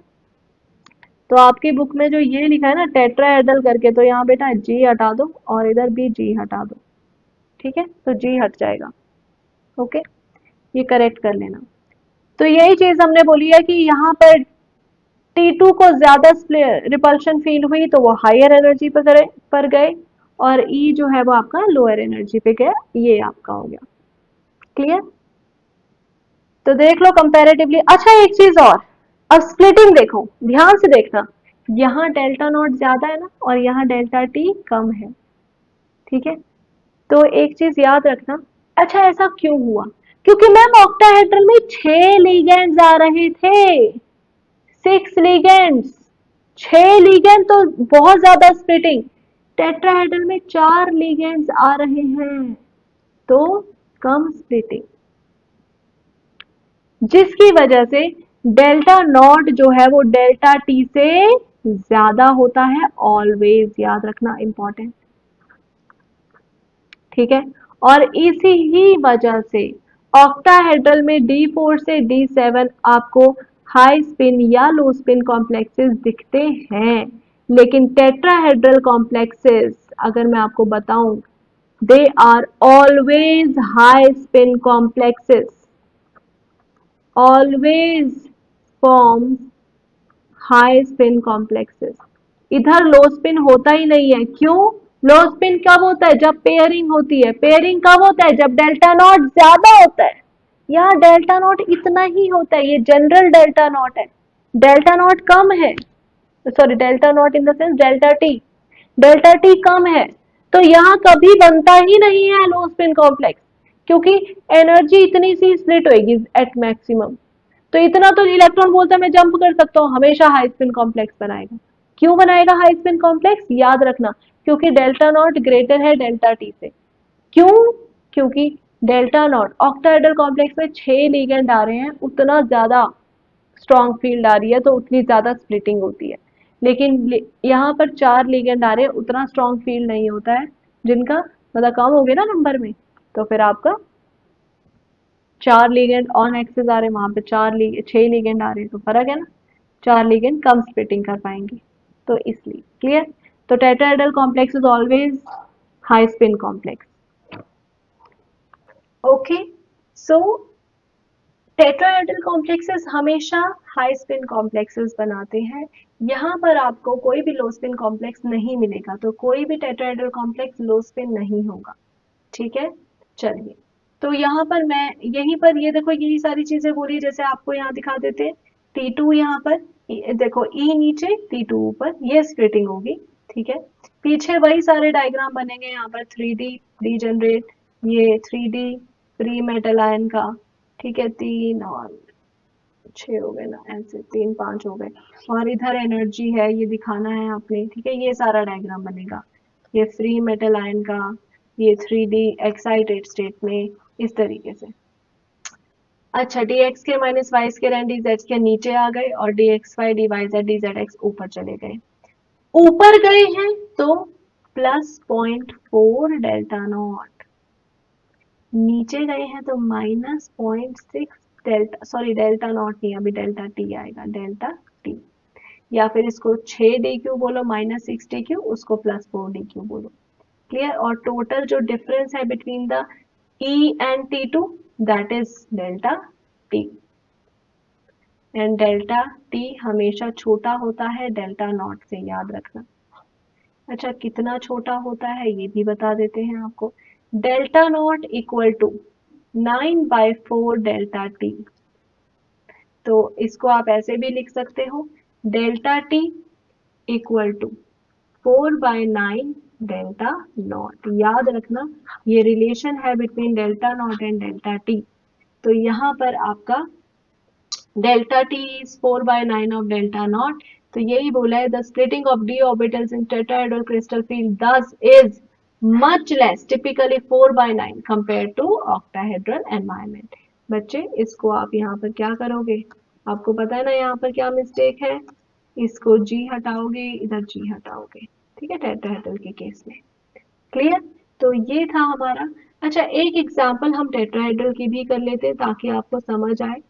तो आपकी बुक में जो ये लिखा है ना टेट्राहेड्रल करके, तो यहाँ बेटा जी हटा दो और इधर भी जी हटा दो, ठीक है, तो जी हट जाएगा, ओके, ये करेक्ट कर लेना। तो यही चीज हमने बोली है कि यहाँ पर T2 को ज्यादा रिपल्शन फील हुई तो वो हायर एनर्जी पर गए, और E जो है वो आपका लोअर एनर्जी पे गया। ये आपका हो गया क्लियर। तो देख लो कंपैरेटिवली। अच्छा एक चीज और, अब स्प्लिटिंग देखो, ध्यान से देखना, यहाँ डेल्टा नॉट ज्यादा है ना और यहाँ डेल्टा टी कम है, ठीक है। तो एक चीज याद रखना। अच्छा ऐसा क्यों हुआ? क्योंकि मैम ऑक्टाहेड्रल में 6 लिगेंड्स आ रहे थे, 6 लिगेंड्स, 6 लिगेंड तो बहुत ज्यादा स्प्लिटिंग। टेट्राहेड्रल में 4 लिगेंड्स आ रहे हैं तो कम स्प्लिटिंग, जिसकी वजह से डेल्टा नॉट जो है वो डेल्टा टी से ज्यादा होता है। ऑलवेज याद रखना, इंपॉर्टेंट, ठीक है। और इसी ही वजह से ऑक्टाहेड्रल में D4 से D7 आपको हाई स्पिन या लो स्पिन कॉम्प्लेक्सेस दिखते हैं, लेकिन टेट्राहेड्रल कॉम्प्लेक्सेस अगर मैं आपको बताऊं, they are always high spin complexes, always forms high spin complexes. इधर लो स्पिन होता ही नहीं है। क्यों? लो स्पिन कब होता है? जब पेयरिंग होती है। पेयरिंग कब होता है? जब डेल्टा नॉट ज्यादा होता है। यहाँ डेल्टा नॉट इतना ही होता है, ये जनरल डेल्टा नॉट है, डेल्टा नॉट कम है, sorry delta nought in the sense delta t कम है। तो यहाँ कभी बनता ही नहीं है लो स्पिन कॉम्प्लेक्स, क्योंकि एनर्जी इतनी सी स्प्लिट होगी एट मैक्सिमम। तो इतना तो इलेक्ट्रॉन बोलता है मैं जंप कर सकता हूँ, हमेशा हाई स्पिन कॉम्प्लेक्स बनाएगा। क्यों बनाएगा हाई स्पिन कॉम्प्लेक्स? याद रखना, क्योंकि डेल्टा नॉट ग्रेटर है डेल्टा टी से। क्यों? क्योंकि डेल्टा नॉट ऑक्टाहेड्रल कॉम्प्लेक्स में 6 लिगेंड आ रहे हैं, उतना ज्यादा स्ट्रॉन्ग फील्ड आ रही है तो उतनी ज्यादा स्प्लिटिंग होती है। लेकिन यहाँ पर 4 लिगेंड आ रहे हैं, उतना स्ट्रॉन्ग फील्ड नहीं होता है, जिनका मतलब कम हो गया ना नंबर में, तो फिर आपका 4 लिगेंड ऑन एक्सिस आ रहे हैं, वहां पे 6 लिगेंड आ रहे हैं, तो फर्क है ना, 4 लिगेंड कम स्प्लिटिंग कर पाएंगे, तो इसलिए क्लियर। तो tetrahedral complex is always high spin complex. Okay, so tetrahedral complexes हमेशा हाई स्पिन कॉम्प्लेक्सेस बनाते हैं। यहाँ पर आपको कोई भी लो स्पिन कॉम्प्लेक्स नहीं मिलेगा, तो कोई भी टेट्राहेड्रल कॉम्प्लेक्स लो स्पिन नहीं होगा, ठीक है। चलिए, तो यहाँ पर मैं यहीं पर ये देखो यही सारी चीजें बोली, जैसे आपको यहाँ दिखा देते हैं। T2 यहाँ पर देखो, E नीचे T2 ऊपर, ये स्प्लिटिंग होगी, ठीक है। पीछे वही सारे डायग्राम बनेंगे, यहाँ पर 3D डीजनरेट, ये 3D फ्री मेटल आयन का, ठीक है, 3 और 6 हो गए ना, ऐसे 3 5 हो गए, और इधर एनर्जी है ये दिखाना है आपने, ठीक है। ये सारा डायग्राम बनेगा, ये फ्री मेटल आयन का, ये 3D एक्साइटेड स्टेट में, इस तरीके से। अच्छा, dx के minus y square and dz के नीचे आ गए, और dxy dyz dzx ऊपर चले गए। ऊपर गए हैं तो +0.4 डेल्टा नॉट, नीचे गए हैं तो -0.6 डेल्टा, सॉरी डेल्टा नॉट नहीं, अभी डेल्टा टी आएगा, डेल्टा टी, या फिर इसको 6 डी क्यू बोलो, -6 डी क्यू, उसको +4 डी क्यू बोलो, क्लियर। और टोटल जो डिफरेंस है between the E and T2, that is delta T, and delta T हमेशा छोटा होता है डेल्टा नॉट से, याद रखना। अच्छा, कितना छोटा होता है ये भी बता देते हैं आपको। Delta not equal to 9/4 delta T, तो इसको आप ऐसे भी लिख सकते हो, delta T equal to 4/9 delta naught. याद रखना, ये रिलेशन है between delta naught and delta T. तो यहाँ पर आपका delta T is 4/9 of delta naught. तो यही बोला है, the splitting of d orbitals in tetrahedral crystal field thus is much less, typically 4/9 compared to octahedral environment। बच्चे इसको आप यहाँ पर क्या करोगे, आपको पता है ना यहाँ पर क्या मिस्टेक है, इसको g हटाओगे, इधर g हटाओगे, ठीक है, टेट्राहेड्रल के केस में, क्लियर। तो ये था हमारा। अच्छा, एक एग्जाम्पल हम टेट्राहेड्रल की भी कर लेते हैं ताकि आपको समझ आए।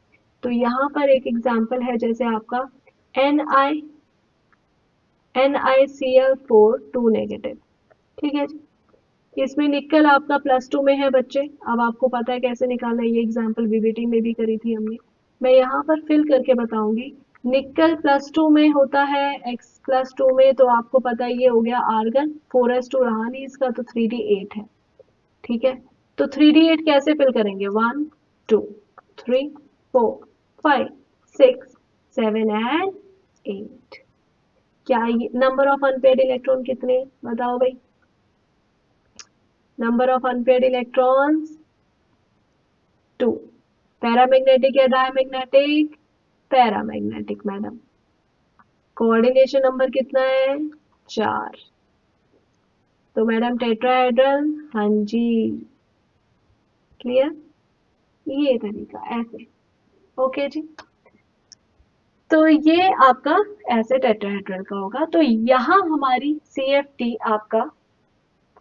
तो यहाँ पर एक एग्जाम्पल है, जैसे आपका NiCl4 2 नेगेटिव, ठीक है जी। इसमें निकल आपका +2 में है बच्चे। अब आपको पता है कैसे निकालना है, ये एग्जाम्पल बीबीटी में भी करी थी हमने। मैं यहाँ पर फिल करके बताऊंगी, निकल +2 में होता है X+2 में, तो आपको पता है ये हो गया आर्गन, 4s2 रहा नहीं इसका, तो 3d8 है। ठीक है, तो 3d8 कैसे फिल करेंगे, 1 2 3 4 5 6 7 एंड 8। क्या ये नंबर ऑफ अनपेयर्ड इलेक्ट्रॉन कितने, बताओ भाई, number of unpaired electrons 2। Paramagnetic या diamagnetic, paramagnetic madam. Coordination number कितना है, 4। तो मैडम टेट्राहेड्रल, हाँ जी, क्लियर, ये तरीका ऐसे, ओके जी। तो ये आपका ऐसे टेट्राहेड्रल का होगा। तो यहाँ हमारी CFT आपका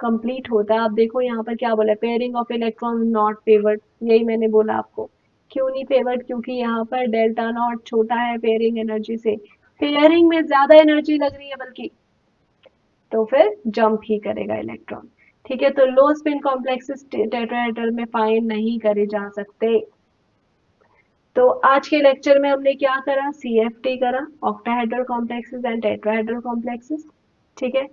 कंप्लीट होता है। आप देखो यहाँ पर क्या बोला है, pairing of electron not favoured, यही मैंने बोला आपको। क्यों नहीं फेवर्ड, क्योंकि यहाँ पर डेल्टा नॉट छोटा है पेयरिंग एनर्जी से, पेयरिंग में ज्यादा एनर्जी लग रही है बल्कि, तो फिर जंप ही करेगा इलेक्ट्रॉन। ठीक है, तो लो स्पिन कॉम्प्लेक्सेस टेट्राहेड्रल में फाइंड नहीं करे जा सकते। तो आज के लेक्चर में हमने क्या करा, CFT करा, octahedral complexes and tetrahedral complexes. ठीक है,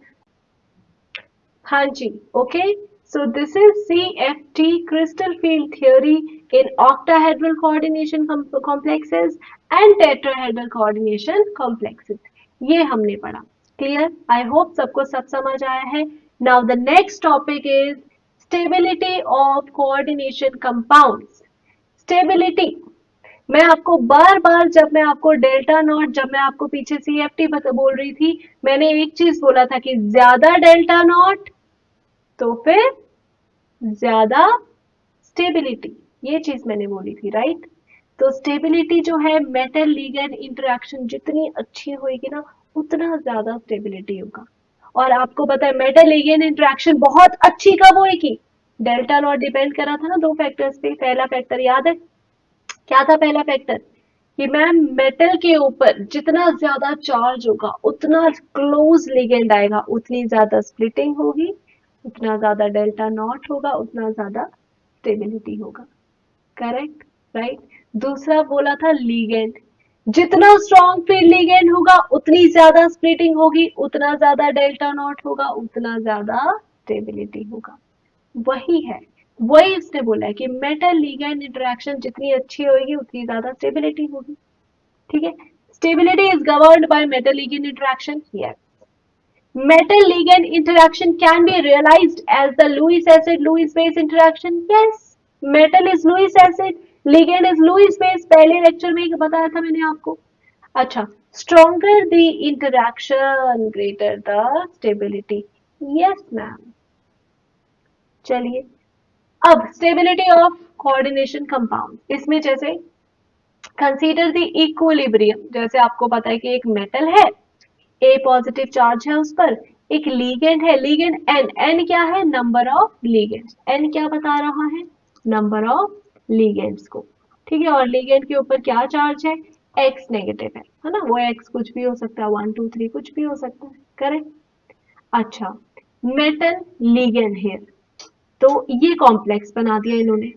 हाँ जी, okay. So this is CFT, crystal field theory in octahedral coordination complexes and tetrahedral coordination complexes, ये हमने पढ़ा। क्लियर, आई होप सबको सब समझ आया है। Now the next topic is stability of coordination compounds. Stability, मैं आपको बार बार, जब मैं आपको डेल्टा नॉट, जब मैं आपको पीछे CFT बोल रही थी, मैंने एक चीज बोला था कि ज्यादा डेल्टा नॉट तो फिर ज्यादा स्टेबिलिटी, ये चीज मैंने बोली थी, राइट। तो स्टेबिलिटी जो है, मेटल लिगेंड इंटरेक्शन जितनी अच्छी होगी ना, उतना ज्यादा स्टेबिलिटी होगा। और आपको पता है मेटल लिगेंड इंटरेक्शन बहुत अच्छी कब होगी, डेल्टा नॉट डिपेंड करा था ना दो फैक्टर्स पे। पहला फैक्टर याद है, क्या था पहला फैक्टर, कि मैम मेटल के ऊपर जितना ज्यादा चार्ज होगा उतना क्लोज लिगेंड आएगा, उतनी ज्यादा स्प्लिटिंग होगी, उतना ज्यादा डेल्टा नॉट होगा, उतना ज्यादा स्टेबिलिटी होगा। Correct, right. दूसरा बोला था लिगेंड, जितना स्ट्रॉन्ग फील्ड लिगेंड होगा उतनी ज्यादा स्प्लिटिंग होगी, उतना ज्यादा डेल्टा नॉट होगा, उतना ज्यादा स्टेबिलिटी होगा। वही है, वही इसने बोला है कि मेटल लिगेंड इंटरेक्शन जितनी अच्छी होगी उतनी ज्यादा स्टेबिलिटी होगी। ठीक है, stability is governed by metal ligand interaction. Yes, metal ligand interaction can be realized as the Lewis acid Lewis base interaction. Yes, metal is Lewis acid, ligand is Lewis base, पहले lecture में बताया था मैंने आपको। अच्छा, stronger the interaction greater the stability. Yes ma'am. चलिए, अब stability of coordination compound, इसमें जैसे कंसीडर द इक्विलिब्रियम, जैसे आपको पता है कि एक मेटल है, ए पॉजिटिव चार्ज है उस पर, एक लीगेंड है, लीगेंड एन, एन क्या है, नंबर ऑफ लीगेंड्स, एन क्या बता रहा है, नंबर ऑफ लीगेंड्स को। ठीक है, और लीगेंड के ऊपर क्या चार्ज है, एक्स नेगेटिव है ना, वो एक्स कुछ भी हो सकता है, 1 2 3 कुछ भी हो सकता है, करेक्ट। अच्छा, मेटल लीगेंड हेयर, तो ये कॉम्प्लेक्स बना दिया इन्होंने।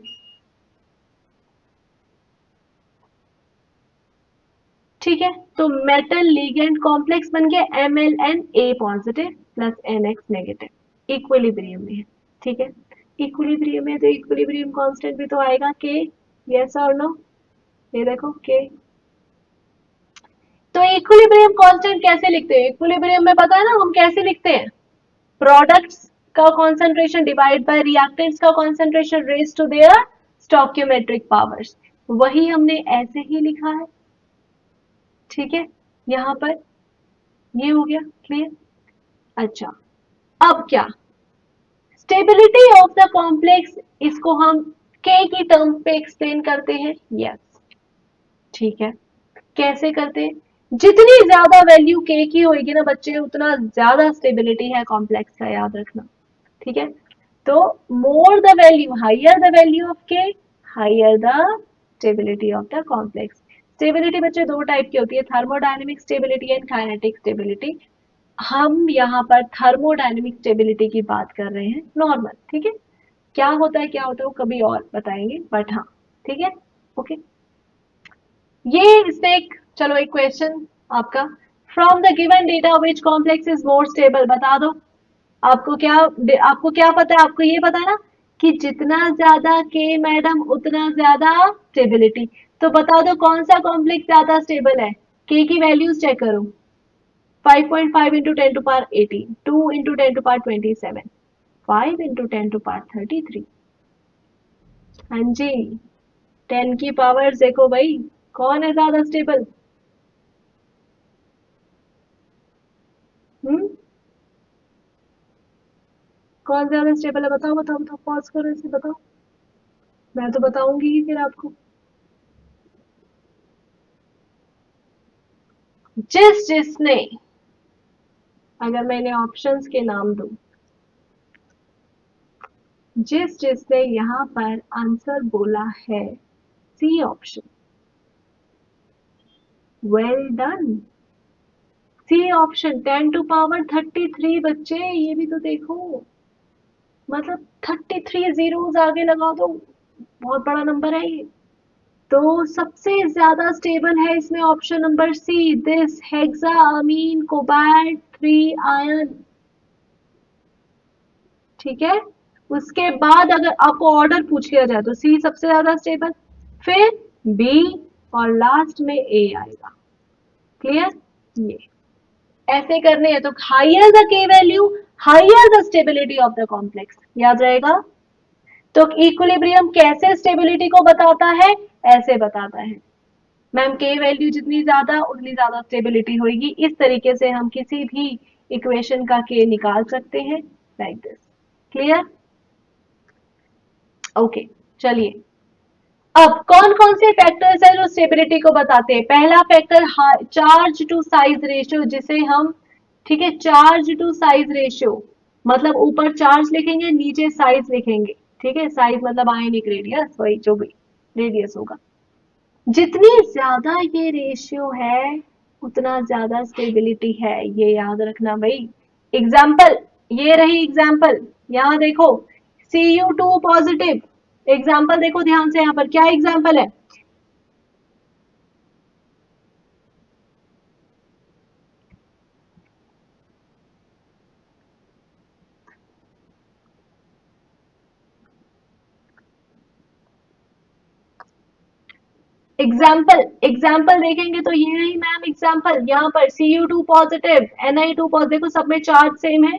ठीक है, तो मेटल लीगेंड कॉम्प्लेक्स बन गया MlN, a positive plus NX negative, equilibrium में है। ठीक है, इक्विलिब्रियम में तो इक्विलिब्रियम कांस्टेंट भी तो आएगा के, यस और नो, ये देखो के। तो इक्विलिब्रियम कांस्टेंट कैसे लिखते हैं, इक्विलिब्रियम में पता है ना हम कैसे लिखते हैं, प्रोडक्ट्स का कॉन्सेंट्रेशन डिवाइड बाय रिएक्टेंट्स का concentration raise to their stoichiometric powers, वही हमने ऐसे ही लिखा है। ठीक है, यहाँ पर ये हो गया क्लियर। अच्छा, अब क्या, स्टेबिलिटी ऑफ द कॉम्प्लेक्स, इसको हम के की टर्म्स पे एक्सप्लेन करते हैं। यस, ठीक है, कैसे करते हैं, जितनी ज्यादा वैल्यू के की होगी ना बच्चे, उतना ज्यादा स्टेबिलिटी है कॉम्प्लेक्स का, याद रखना। ठीक है, तो more the value, higher the value of k, higher the stability of the complex. Stability बच्चे दो टाइप की होती है, thermodynamic stability and kinetic stability. हम यहाँ पर थर्मोडायनेमिक स्टेबिलिटी की बात कर रहे हैं, नॉर्मल। ठीक है, क्या होता है, क्या होता है वो कभी और बताएंगे, बट हाँ, ठीक है, ओके। ये इसने एक चलो एक क्वेश्चन आपका, from the given data which complex is more stable, बता दो। आपको क्या पता है, आपको ये पता है ना कि जितना ज्यादा के मैडम उतना ज्यादा स्टेबिलिटी। तो बता दो कौन सा कॉम्प्लेक्स ज्यादा स्टेबल है। के की वैल्यूज चेक करो, 5.5 into 10 to power 18, 2 into 10 to power 27, 5 into 10 to power 33। हाँ जी, 10 की पावर देखो भाई, कौन है ज्यादा स्टेबल। हम्म, कौन ज्यादा स्टेबल है, बताओ बताओ बताओ, पॉज करो इसे बताओ। मैं तो बताऊंगी ही फिर आपको। जिसने, अगर मैं इन्हें ऑप्शंस के नाम दूं, जिसने यहाँ पर आंसर बोला है C option, well done. C option 10 to power 33, बच्चे ये भी तो देखो, मतलब 33 जीरोस आगे लगा दो, बहुत बड़ा नंबर है ये। तो सबसे ज्यादा स्टेबल है इसमें option number c, this hexaammine cobalt 3 ion. ठीक है, उसके बाद अगर आपको ऑर्डर पूछ लिया जाए तो सी सबसे ज्यादा स्टेबल, फिर बी, और लास्ट में ए आएगा। क्लियर, ये ऐसे करने हैं तो higher the K value, higher the stability of the complex, याद रहेगा। तो इक्विलिब्रियम कैसे स्टेबिलिटी को बताता है, ऐसे बताता है मैम, के वैल्यू जितनी ज्यादा उतनी ज्यादा स्टेबिलिटी होगी। इस तरीके से हम किसी भी इक्वेशन का के निकाल सकते हैं, लाइक दिस। Clear, okay. चलिए, अब कौन कौन से फैक्टर्स हैं जो स्टेबिलिटी को बताते हैं। पहला factor charge to size ratio, जिसे हम, ठीक है, चार्ज टू साइज रेशियो, मतलब ऊपर चार्ज लिखेंगे नीचे साइज लिखेंगे। ठीक है, साइज मतलब आयनिक रेडियस, वही जो भी रेडियस होगा। जितनी ज्यादा ये रेशियो है उतना ज्यादा स्टेबिलिटी है, ये याद रखना भाई। एग्जाम्पल, ये रही एग्जाम्पल, यहाँ देखो, Cu2 पॉजिटिव। एग्जाम्पल देखो ध्यान से, यहाँ पर क्या एग्जाम्पल है। एग्जाम्पल, एग्जाम्पल देखेंगे तो ये रही मैम एग्जाम्पल, यहाँ पर Cu2 पॉजिटिव, Ni2 पॉजिटिव, देखो सब में चार्ज सेम है,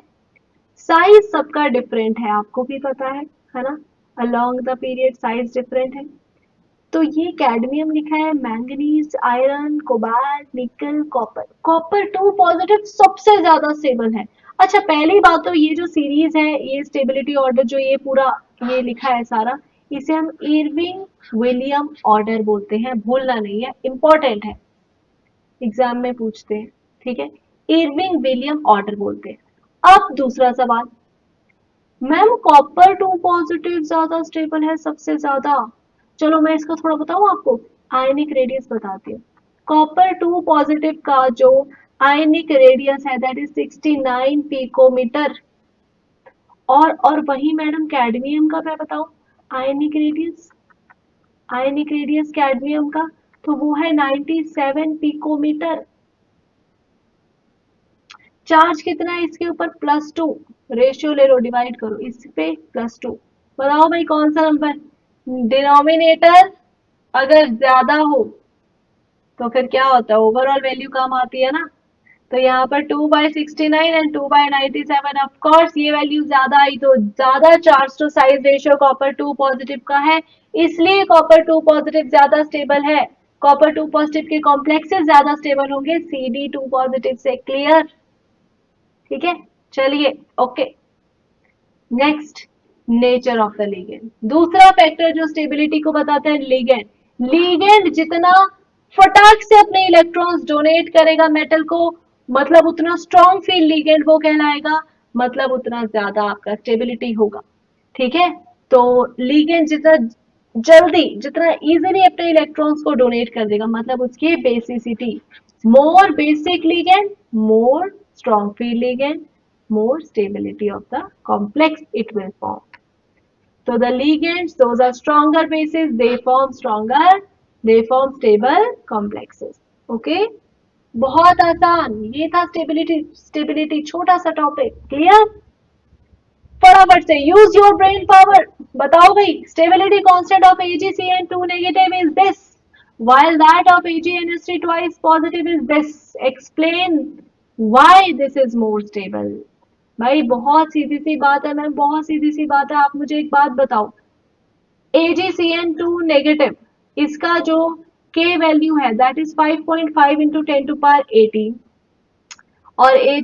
साइज सबका डिफरेंट है, आपको भी पता है ना, along the period size different है। तो ये कैडमियम लिखा है, मैंगनीज, आयरन, कोबाल्ट, निकल, कॉपर, कॉपर 2 पॉजिटिव सबसे ज्यादा स्टेबल है। अच्छा, पहली बात तो ये जो सीरीज है, ये स्टेबिलिटी ऑर्डर जो ये पूरा ये लिखा है सारा, इसे हम इरविंग विलियम ऑर्डर बोलते हैं, भूलना नहीं है, इंपॉर्टेंट है, एग्जाम में पूछते हैं। ठीक है, इरविंग विलियम ऑर्डर बोलते हैं। अब दूसरा सवाल, मैम कॉपर 2 पॉजिटिव ज्यादा स्टेबल है सबसे ज्यादा। चलो मैं इसका थोड़ा बताऊं आपको, आयनिक रेडियस बताती हूँ। कॉपर 2 पॉजिटिव का जो आयनिक रेडियस है दैट इज 69 पिकोमीटर। और वही मैडम कैडमियम का मैं बताऊं, ionic radius, ionic radius cadmium का, तो वो है 97 पिकोमीटर। चार्ज कितना है इसके ऊपर, +2, रेशियो ले लो, डिवाइड करो इस पे +2। बताओ भाई कौन सा नंबर, डिनोमिनेटर अगर ज्यादा हो तो फिर क्या होता है, ओवरऑल वैल्यू कम आती है ना। तो यहाँ पर 2/69 एंड 2/97, ऑफ कोर्स ये वैल्यू ज्यादा आई तो ज्यादा charge to size ratio copper 2 positive का है, इसलिए कॉपर 2 पॉजिटिव ज्यादा स्टेबल है। कॉपर 2 पॉजिटिव के कॉम्प्लेक्सेस ज्यादा स्टेबल होंगे Cd2 पॉजिटिव से। क्लियर, ठीक है, चलिए, okay. Next, nature of the ligand, दूसरा फैक्टर जो स्टेबिलिटी को बताता है, लिगेंड। लिगेंड जितना फटाक से अपने इलेक्ट्रॉन्स डोनेट करेगा मेटल को, मतलब उतना स्ट्रॉन्ग फील्ड लिगेंड वो कहलाएगा, मतलब उतना ज्यादा आपका स्टेबिलिटी होगा। ठीक है, तो लिगेंड जितना जल्दी, जितना इजीली अपने इलेक्ट्रॉन्स को डोनेट कर देगा, मतलब उसकी basicity, more basic ligand, more strong field ligand, more stability of the complex it will form. So the ligands, those are stronger bases, they form stable complexes. Okay, बहुत आसान, ये था स्टेबिलिटी। स्टेबिलिटी छोटा सा टॉपिक, क्लियर। फटाफट से use your brain power, बताओ भाई, stability constant of AgCN2 negative is this, while that of AgNH3 twice positive is this. Explain why this is more stable. भाई बहुत सीधी सी बात है मैम, बहुत सीधी सी बात है। आप मुझे एक बात बताओ, AgCN2 नेगेटिव, इसका जो K वैल्यू है that is 5.5 into 10 to power 18, और Ag